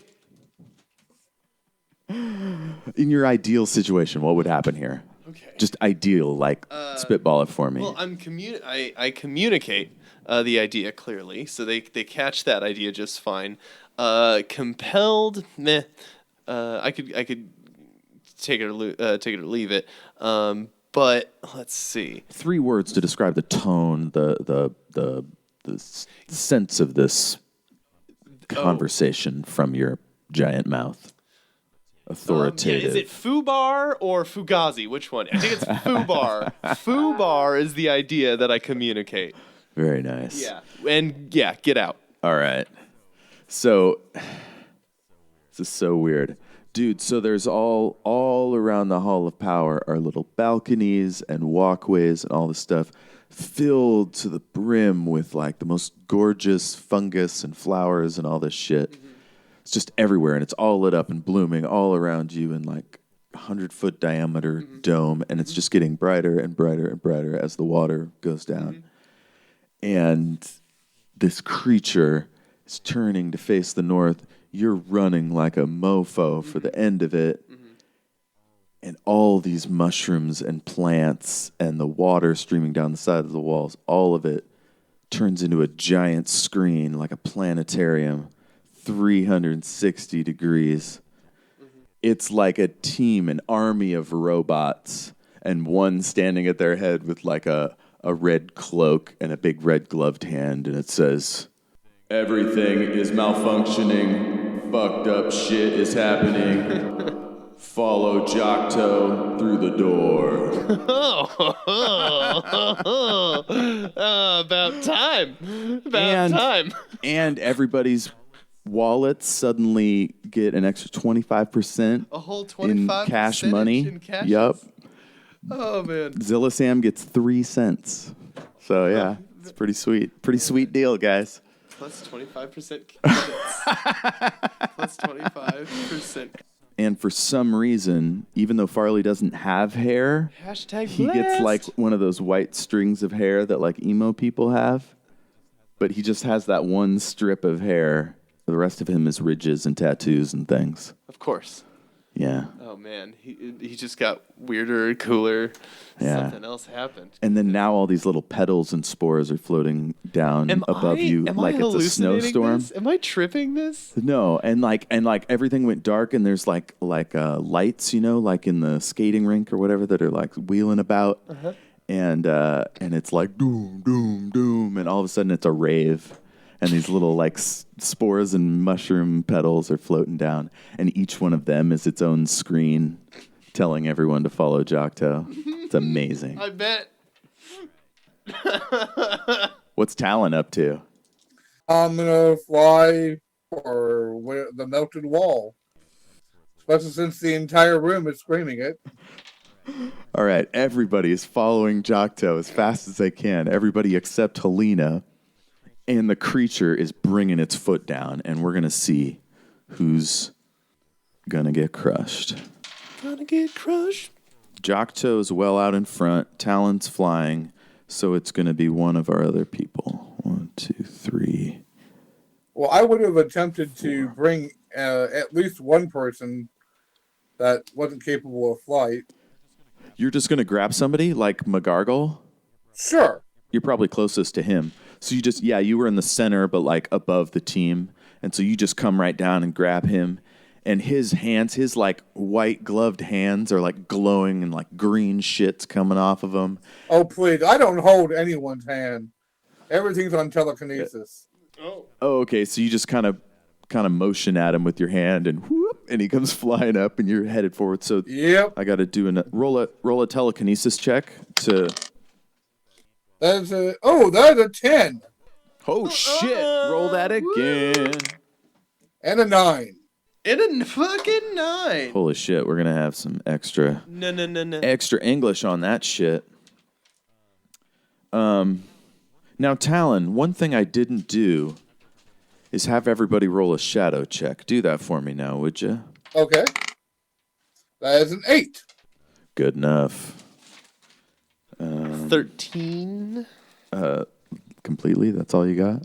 In your ideal situation, what would happen here? Okay. Just ideal, like spitball it for me. Well, I communicate the idea clearly, so they catch that idea just fine. Compelled, meh. I could take it or leave it. But let's see. 3 words to describe the tone, the sense of this conversation from your giant mouth. Authoritative. Is it Fubar or Fugazi? Which one? I think it's Fubar. Fubar is the idea that I communicate. Very nice. Yeah. And get out. All right. So this is so weird. Dude, so there's all around the Hall of Power are little balconies and walkways and all this stuff filled to the brim with like the most gorgeous fungus and flowers and all this shit. Mm-hmm. It's just everywhere, and it's all lit up and blooming all around you in like 100-foot diameter dome, and it's just getting brighter and brighter and brighter as the water goes down. And this creature is turning to face the north. You're running like a mofo for the end of it. And all these mushrooms and plants and the water streaming down the side of the walls, all of it turns into a giant screen like a planetarium, 360 degrees. It's like a team, an army of robots, and one standing at their head with like a red cloak and a big red gloved hand, and it says, "Everything is malfunctioning. fucked up shit is happening. Follow Jok'Tot through the door. About time. About time. And everybody's wallets suddenly get an extra 25%. A whole in 25% cash money. In cash. Yup. Oh, man. Zilla Sam gets 3 cents. So, yeah, it's pretty sweet. Pretty sweet deal, guys. Plus 25% credits. Plus 25%. And for some reason, even though Farley doesn't have hair, Hashtag he blessed. gets like one of those white strings of hair that like emo people have. But he just has that one strip of hair. The rest of him is ridges and tattoos and things. Of course. Yeah. Oh, man. He just got weirder, cooler. Yeah. Something else happened. And then now all these little petals and spores are floating down above you like it's a snowstorm. This? Am I tripping this? No, and like everything went dark, and there's like lights, you know, like in the skating rink or whatever that are like wheeling about, and it's like doom, doom, doom, and all of a sudden it's a rave, and these little like spores and mushroom petals are floating down, and each one of them is its own screen, telling everyone to follow Jok'Tot. It's amazing. I bet. What's Talon up to? I'm gonna fly for the melted wall, especially since the entire room is screaming it. All right, everybody is following Jok'Tot as fast as they can. Everybody except Helena. And the creature is bringing its foot down, and we're going to see who's going to get crushed. Gonna get crushed. Jok'Tot is well out in front. Talon's flying, so it's going to be one of our other people. 1, 2, 3. Well, I would have attempted to bring at least one person that wasn't capable of flight. You're just going to grab somebody like McGargle? Sure. You're probably closest to him. So you were in the center, but like above the team. And so you just come right down and grab him. And his hands, his like white gloved hands are like glowing and like green shit's coming off of him. Oh, please. I don't hold anyone's hand. Everything's on telekinesis. Oh, okay. So you just kind of motion at him with your hand and whoop, and he comes flying up and you're headed forward. So yep. I got to do roll a telekinesis check to... That's a 10. Oh, shit. Roll that again. And a 9. And a fucking 9. Holy shit, we're going to have some extra No. extra English on that shit. Now, Talon, one thing I didn't do is have everybody roll a shadow check. Do that for me now, would you? Okay. That is an 8. Good enough. 13. Completely? That's all you got?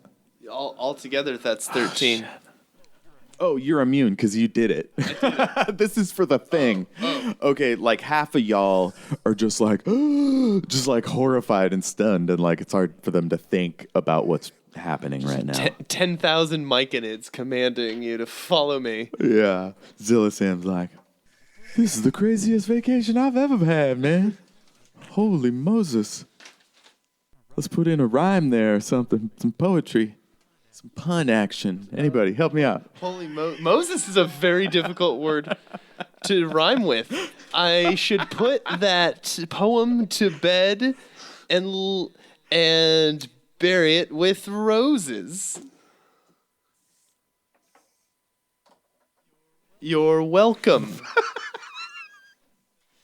All together, that's 13. Oh, you're immune because you did it. This is for the thing. Okay, like half of y'all are just like horrified and stunned, and like it's hard for them to think about what's happening right now. 10,000 Myconids commanding you to follow me. Yeah. Zilla Sam's like, this is the craziest vacation I've ever had, man. Holy Moses. Let's put in a rhyme there or something, some poetry. Some pun action. Anybody, help me out. Holy Moses is a very difficult word to rhyme with. I should put that poem to bed and bury it with roses. You're welcome.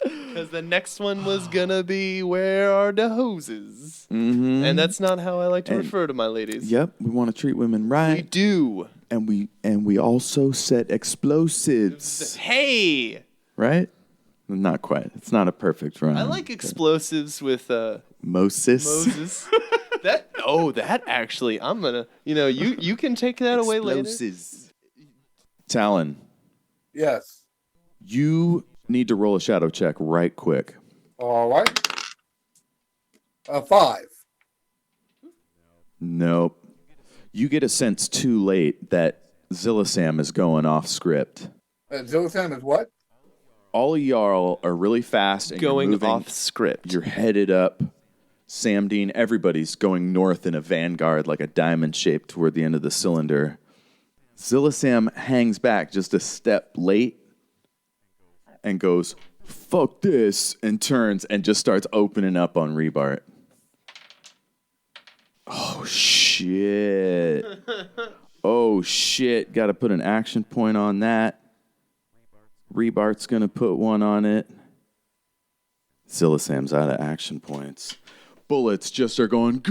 Because the next one was gonna be, where are the hoses? Mm-hmm. And that's not how I like to refer to my ladies. Yep, we want to treat women right. We do. And we also set explosives. Hey! Right? Not quite. It's not a perfect rhyme. I like explosives with Moses. that actually, I'm gonna, you can take that away later. Explosives. Talon. Yes. You need to roll a shadow check right quick. All right. 5. Nope. You get a sense too late that Zilla Sam is going off script. Zilla Sam is what? All of y'all are really fast and Going you're moving, off script. You're headed up. Sam Dean, everybody's going north in a vanguard like a diamond shape toward the end of the cylinder. Zilla Sam hangs back just a step late and goes, fuck this, and turns and just starts opening up on Reebart. Oh, shit. Oh, shit. Got to put an action point on that. Rebart's going to put one on it. Zilla Sam's out of action points. Bullets just are going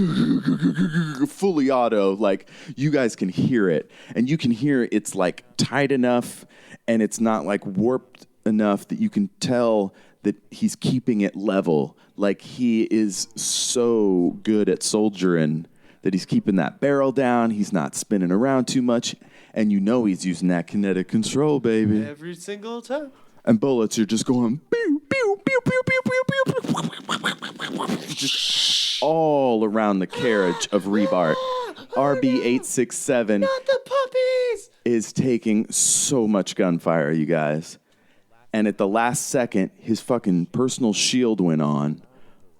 fully auto. Like, you guys can hear it. And you can hear it's, like, tight enough and it's not, like, warped enough that you can tell that he's keeping it level. Like, he is so good at soldiering that he's keeping that barrel down. He's not spinning around too much. And you know he's using that kinetic control, baby. Every single time. And bullets are just going pew, pew, pew, pew, pew, pew, pew, just all around the carriage of Reebart. RB867 Not the puppies! is taking so much gunfire, you guys. And at the last second, his fucking personal shield went on.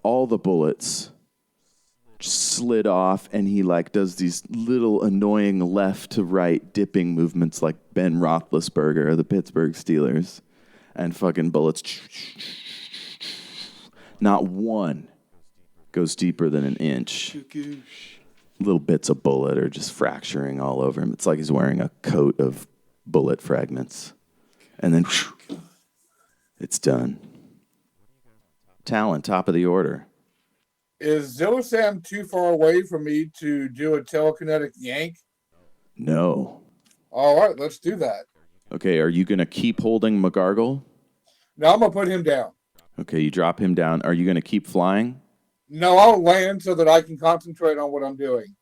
All the bullets slid off, and he like does these little annoying left to right dipping movements like Ben Roethlisberger of the Pittsburgh Steelers. And fucking bullets, not one goes deeper than an inch. Little bits of bullet are just fracturing all over him. It's like he's wearing a coat of bullet fragments. And then it's done. Talon, top of the order. Is Zilla Sam too far away for me to do a telekinetic yank? No. All right, let's do that. Okay, are you going to keep holding McGargle? Now I'm going to put him down. Okay, you drop him down. Are you going to keep flying? No, I'll land so that I can concentrate on what I'm doing.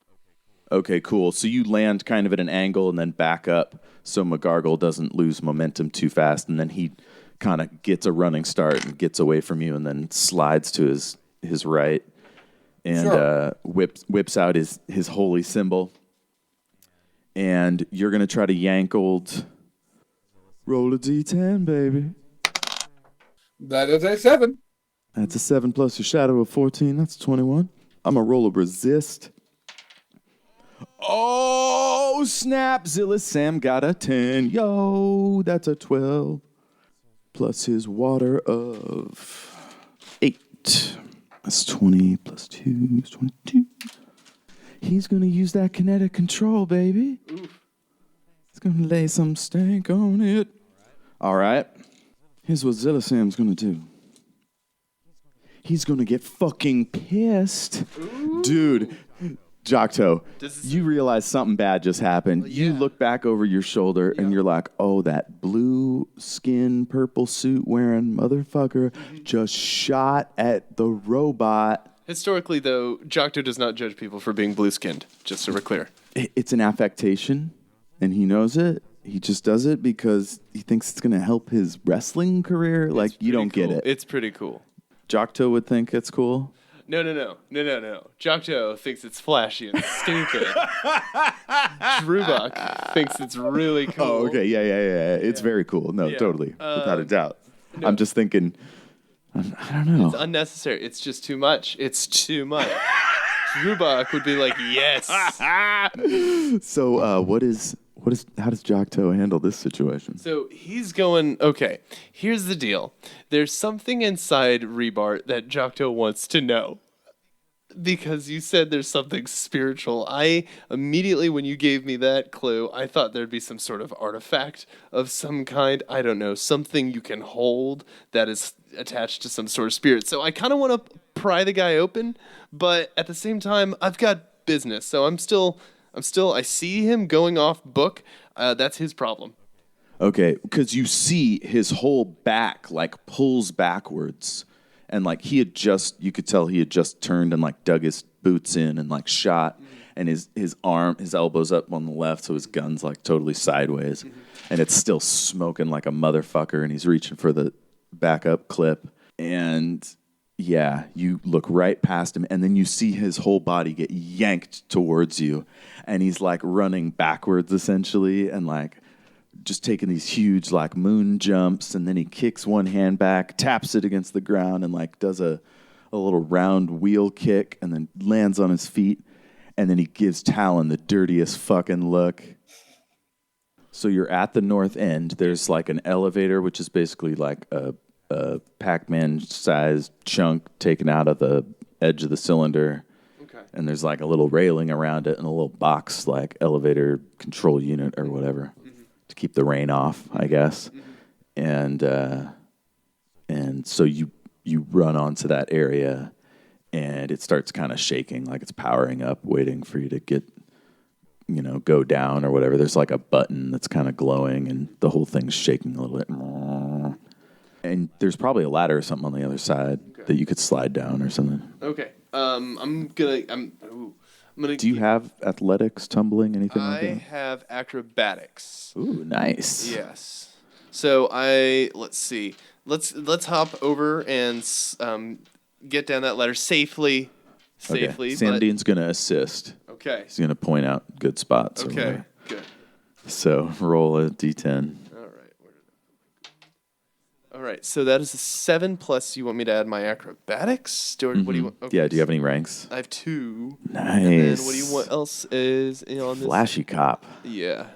Okay, cool. So you land kind of at an angle and then back up so McGargle doesn't lose momentum too fast, and then he kind of gets a running start and gets away from you and then slides to his right and Sure. whips out his holy symbol. And you're going to try to yank old... Roll a D10, baby. That is a 7. That's a 7 plus your shadow of 14. That's 21. I'm going to roll a resist. Oh, snap. Zilla Sam got a 10. Yo, that's a 12. Plus his water of 8. That's 20 plus 2 is 22. He's going to use that kinetic control, baby. Oof. He's going to lay some stank on it. All right. Here's what Zilla Sam's going to do. He's going to get fucking pissed. Ooh. Dude, Jok'Tot, you realize something bad just happened. Yeah. You look back over your shoulder and you're like, oh, that blue skin, purple suit wearing motherfucker just shot at the robot. Historically, though, Jok'Tot does not judge people for being blue-skinned, just so we're clear. It's an affectation, and he knows it. He just does it because he thinks it's going to help his wrestling career. Like, you don't get it. It's pretty cool. Jok'Tot would think it's cool. No. Jok'Tot thinks it's flashy and stupid. Reebart thinks it's really cool. Oh, okay. Yeah. It's very cool. No, totally. Without a doubt. No. I'm just thinking, I don't know. It's unnecessary. It's just too much. It's too much. Reebart would be like, yes. So, how does Jok'Tot handle this situation? So he's going, okay, here's the deal. There's something inside Reebart that Jok'Tot wants to know. Because you said there's something spiritual. I immediately, when you gave me that clue, I thought there'd be some sort of artifact of some kind. I don't know, something you can hold that is attached to some sort of spirit. So I kind of want to pry the guy open, but at the same time, I've got business. So I see him going off book. That's his problem. Okay, because you see his whole back like pulls backwards. And like you could tell he had just turned and like dug his boots in and like shot, and his elbow's up on the left, so his gun's like totally sideways, and it's still smoking like a motherfucker, and he's reaching for the backup clip, and yeah, you look right past him, and then you see his whole body get yanked towards you, and he's like running backwards essentially, and like just taking these huge like moon jumps, and then he kicks one hand back, taps it against the ground, and like does a little round wheel kick, and then lands on his feet, and then he gives Talon the dirtiest fucking look. So you're at the north end. There's like an elevator, which is basically like a Pac-Man sized chunk taken out of the edge of the cylinder. Okay. And there's like a little railing around it and a little box like elevator control unit or whatever to keep the rain off, I guess. And so you run onto that area and it starts kind of shaking like it's powering up, waiting for you to get, go down or whatever. There's like a button that's kind of glowing and the whole thing's shaking a little bit. And there's probably a ladder or something on the other side that you could slide down or something. Okay. I'm gonna. Do you have athletics, tumbling, anything like I that? have acrobatics. Ooh, nice. Yes. So let's see. Let's hop over and get down that ladder safely. Okay. Sam Dean's gonna assist. Okay. He's gonna point out good spots. over Okay. there. Good. So roll a d10. All right. All right. So that is a 7 plus. You want me to add my acrobatics? What do you want? Okay. Yeah. Do you have any ranks? I have 2. Nice. And then what do you want else is on this? Flashy cop. Yeah.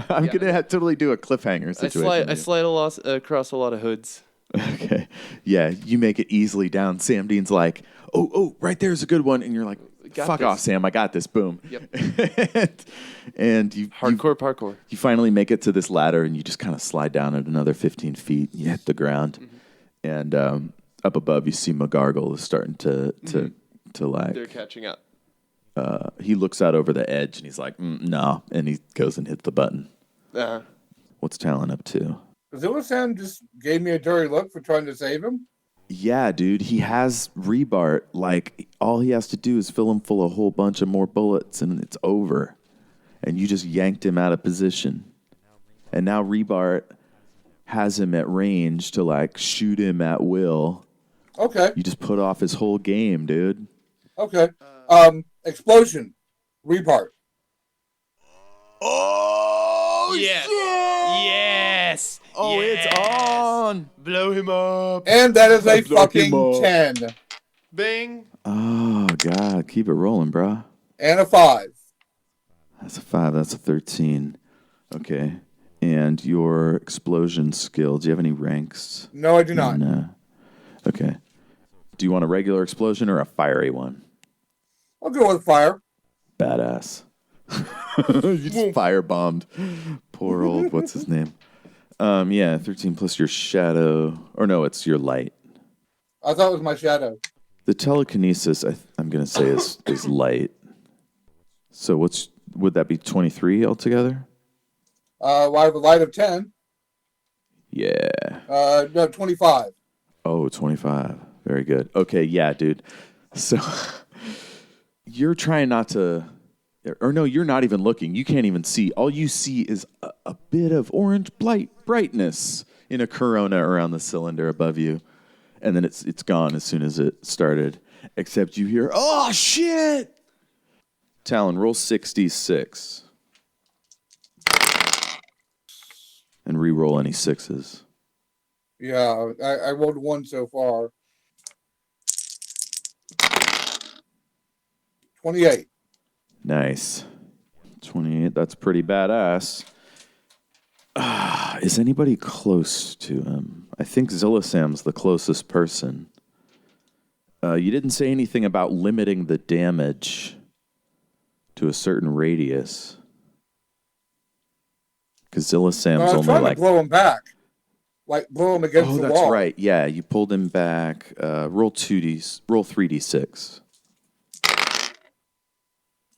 I'm gonna totally do a cliffhanger situation. I slide across a lot of hoods. Okay. Yeah, you make it easily down. Sam Dean's like, oh, right there's a good one. And you're like, Got fuck this. off, Sam. I got this. Boom. Yep. and you Parkour. You finally make it to this ladder and you just kind of slide down at another 15 feet. You hit the ground. And up above, you see McGargle is starting to like. They're catching up. He looks out over the edge and he's like, no. And he goes and hits the button. Uh-huh. What's Talon up to? Sam just gave me a dirty look for trying to save him. Yeah, dude, he has Reebart. Like, all he has to do is fill him full of a whole bunch of more bullets, and it's over. And you just yanked him out of position. And now Reebart has him at range to, like, shoot him at will. Okay. You just put off his whole game, dude. Okay. Explosion. Reebart. Oh, Yes. Yes. Oh, yes. it's on. Blow him up. And that is a Blow him fucking up. 10. Bing. Oh, God. Keep it rolling, bro. And a 5. That's a 5. That's a 13. Okay. And your explosion skill, do you have any ranks? No, I do not. No. Okay. Do you want a regular explosion or a fiery one? I'll go with fire. Badass. You just firebombed. Poor old, what's his name? Yeah, 13 plus your shadow. Or no, it's your light. I thought it was my shadow. The telekinesis, I'm going to say, is light. So would that be 23 altogether? Well, I have a light of 10. Yeah. No, 25. Oh, 25. Very good. Okay, yeah, dude. So you're trying not to, or no, you're not even looking. You can't even see. All you see is a bit of orange brightness in a corona around the cylinder above you. And then it's gone as soon as it started. Except you hear, oh, shit! Talon, roll 66. And re-roll any 6s. Yeah, I rolled 1 so far. 28. Nice. 28, that's pretty badass. Is anybody close to him? I think Zillasam's the closest person. You didn't say anything about limiting the damage to a certain radius. Because Zillasam's I was only trying like... to blow him back. Like, blow him against the that's wall. right. Yeah, you pulled him back. Roll 3d6.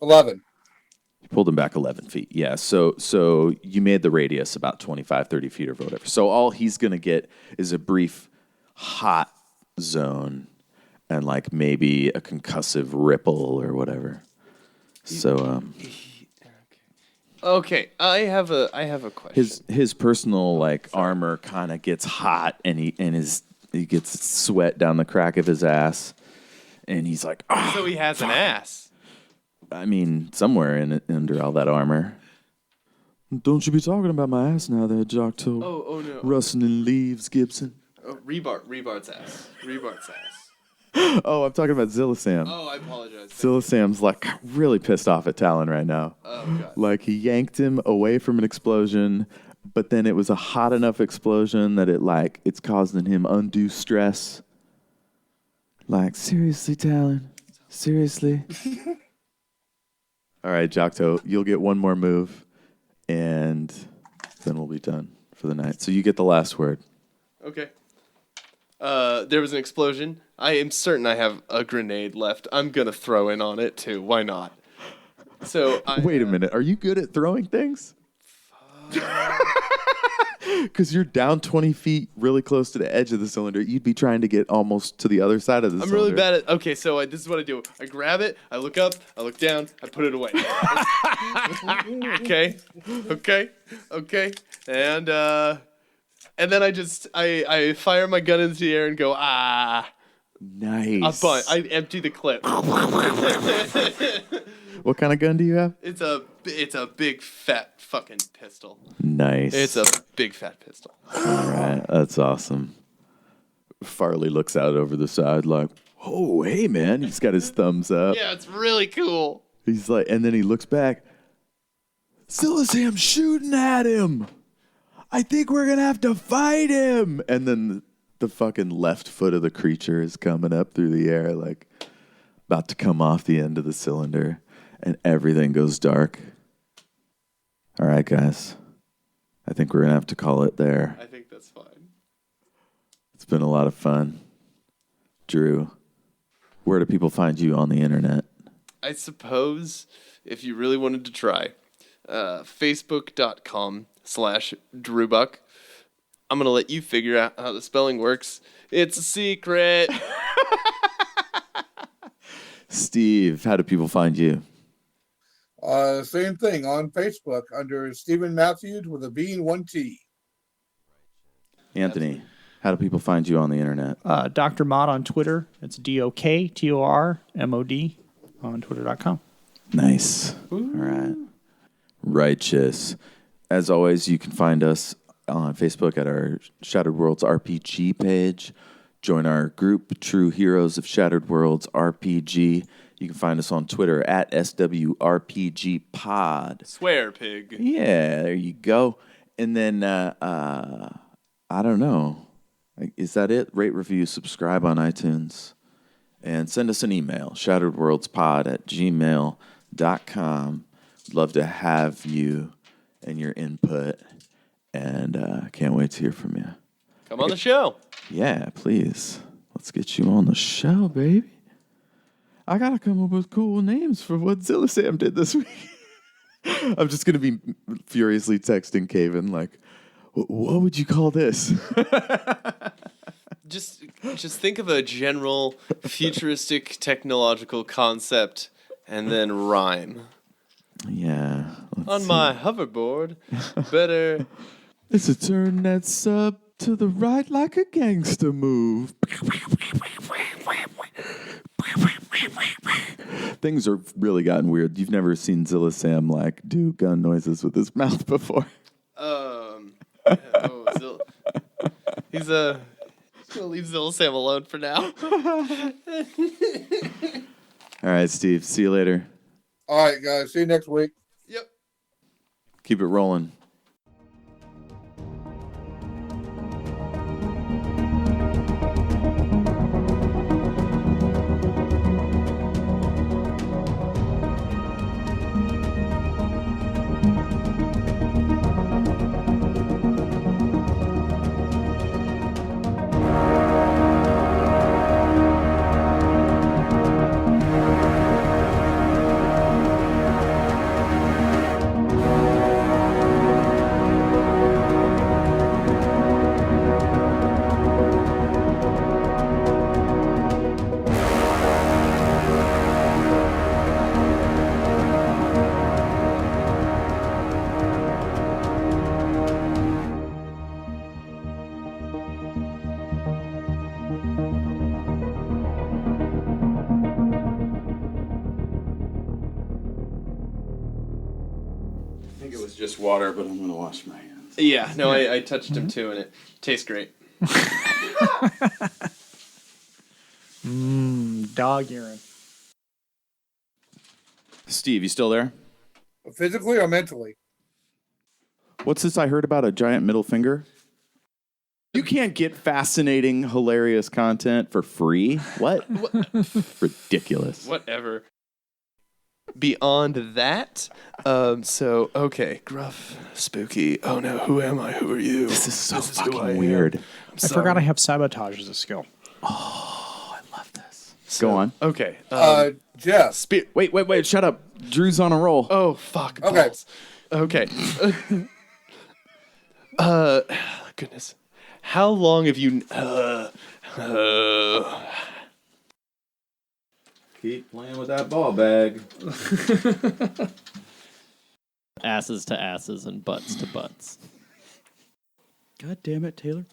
11. You pulled him back 11 feet. Yeah, so you made the radius about 25, 30 feet or whatever. So all he's going to get is a brief hot zone and like maybe a concussive ripple or whatever. So Okay, I have a question. his personal like armor kind of gets hot and he gets sweat down the crack of his ass and he's like, ah. So he has an ass. I mean, somewhere in it, under all that armor. Don't you be talking about my ass now there, Jok'Tot. Oh no. Rustling leaves, Gibson. Oh, Reebart's ass. Reebart's ass. Oh, I'm talking about Zilla Sam. Oh, I apologize. Zilla Sam's like really pissed off at Talon right now. Oh, God. Like he yanked him away from an explosion, but then it was a hot enough explosion that it's causing him undue stress. Like, seriously, Talon? Seriously? All right, Jok'Tot, you'll get one more move, and then we'll be done for the night. So you get the last word. Okay. There was an explosion. I am certain I have a grenade left. I'm gonna throw in on it too. Why not? So Wait a minute. Are you good at throwing things? Because you're down 20 feet really close to the edge of the cylinder. You'd be trying to get almost to the other side of the cylinder. I'm really bad at. Okay, so this is what I do. I grab it. I look up. I look down. I put it away. Okay. And then I fire my gun into the air and go Nice. I empty the clip. What kind of gun do you have? It's a big fat fucking pistol. Nice. It's a big fat pistol. All right. That's awesome. Farley looks out over the side like, oh, hey, man. He's got his thumbs up. Yeah, it's really cool. He's like, and then he looks back. Zilla Sam's shooting at him. I think we're going to have to fight him. And then the fucking left foot of the creature is coming up through the air, like about to come off the end of the cylinder. And everything goes dark. All right, guys. I think we're going to have to call it there. I think that's fine. It's been a lot of fun. Drew, where do people find you on the internet? I suppose if you really wanted to try, facebook.com/Drewbuck. I'm going to let you figure out how the spelling works. It's a secret. Steve, how do people find you? Same thing on Facebook under Stephen Matthews with a B and one T. Anthony, how do people find you on the internet? Dr. Mod on Twitter. It's DOKTORMOD on twitter.com. Nice. All right. Righteous. As always, you can find us on Facebook at our Shattered Worlds RPG page. Join our group, True Heroes of Shattered Worlds RPG. You can find us on Twitter at SWRPGpod. Swear, pig. Yeah, there you go. And then, I don't know. Is that it? Rate, review, subscribe on iTunes. And send us an email, shatteredworldspod@gmail.com. We'd love to have you and your input. And can't wait to hear from you. Come on the show. Yeah, please. Let's get you on the show, baby. I got to come up with cool names for what Zilla Sam did this week. I'm just going to be furiously texting Caven like, what would you call this? Just think of a general futuristic technological concept and then rhyme. Yeah. On my hoverboard, better. It's a turn that's up to the right like a gangster move. Things are really gotten weird. You've never seen Zilla Sam like do gun noises with his mouth before. He's gonna leave Zilla Sam alone for now. All right, Steve. See you later. All right, guys. See you next week. Yep. Keep it rolling. I think it was just water, but I'm going to wash my hands. Yeah, no, I touched him too, and it tastes great. Dog urine. Steve, you still there? Physically or mentally? What's this I heard about a giant middle finger? You can't get fascinating, hilarious content for free. What? Ridiculous. Whatever. Beyond that, okay, gruff, spooky. Oh no, who am I? Who are you? This is so who I fucking am. weird. I forgot I have sabotage as a skill. I love this. So, Go on. Okay. Jeff. Wait, shut up. Drew's on a roll. Oh fuck. Okay. Balls. Okay. Goodness. How long have you? Keep playing with that ball bag. Asses to asses and butts to butts. God damn it, Taylor.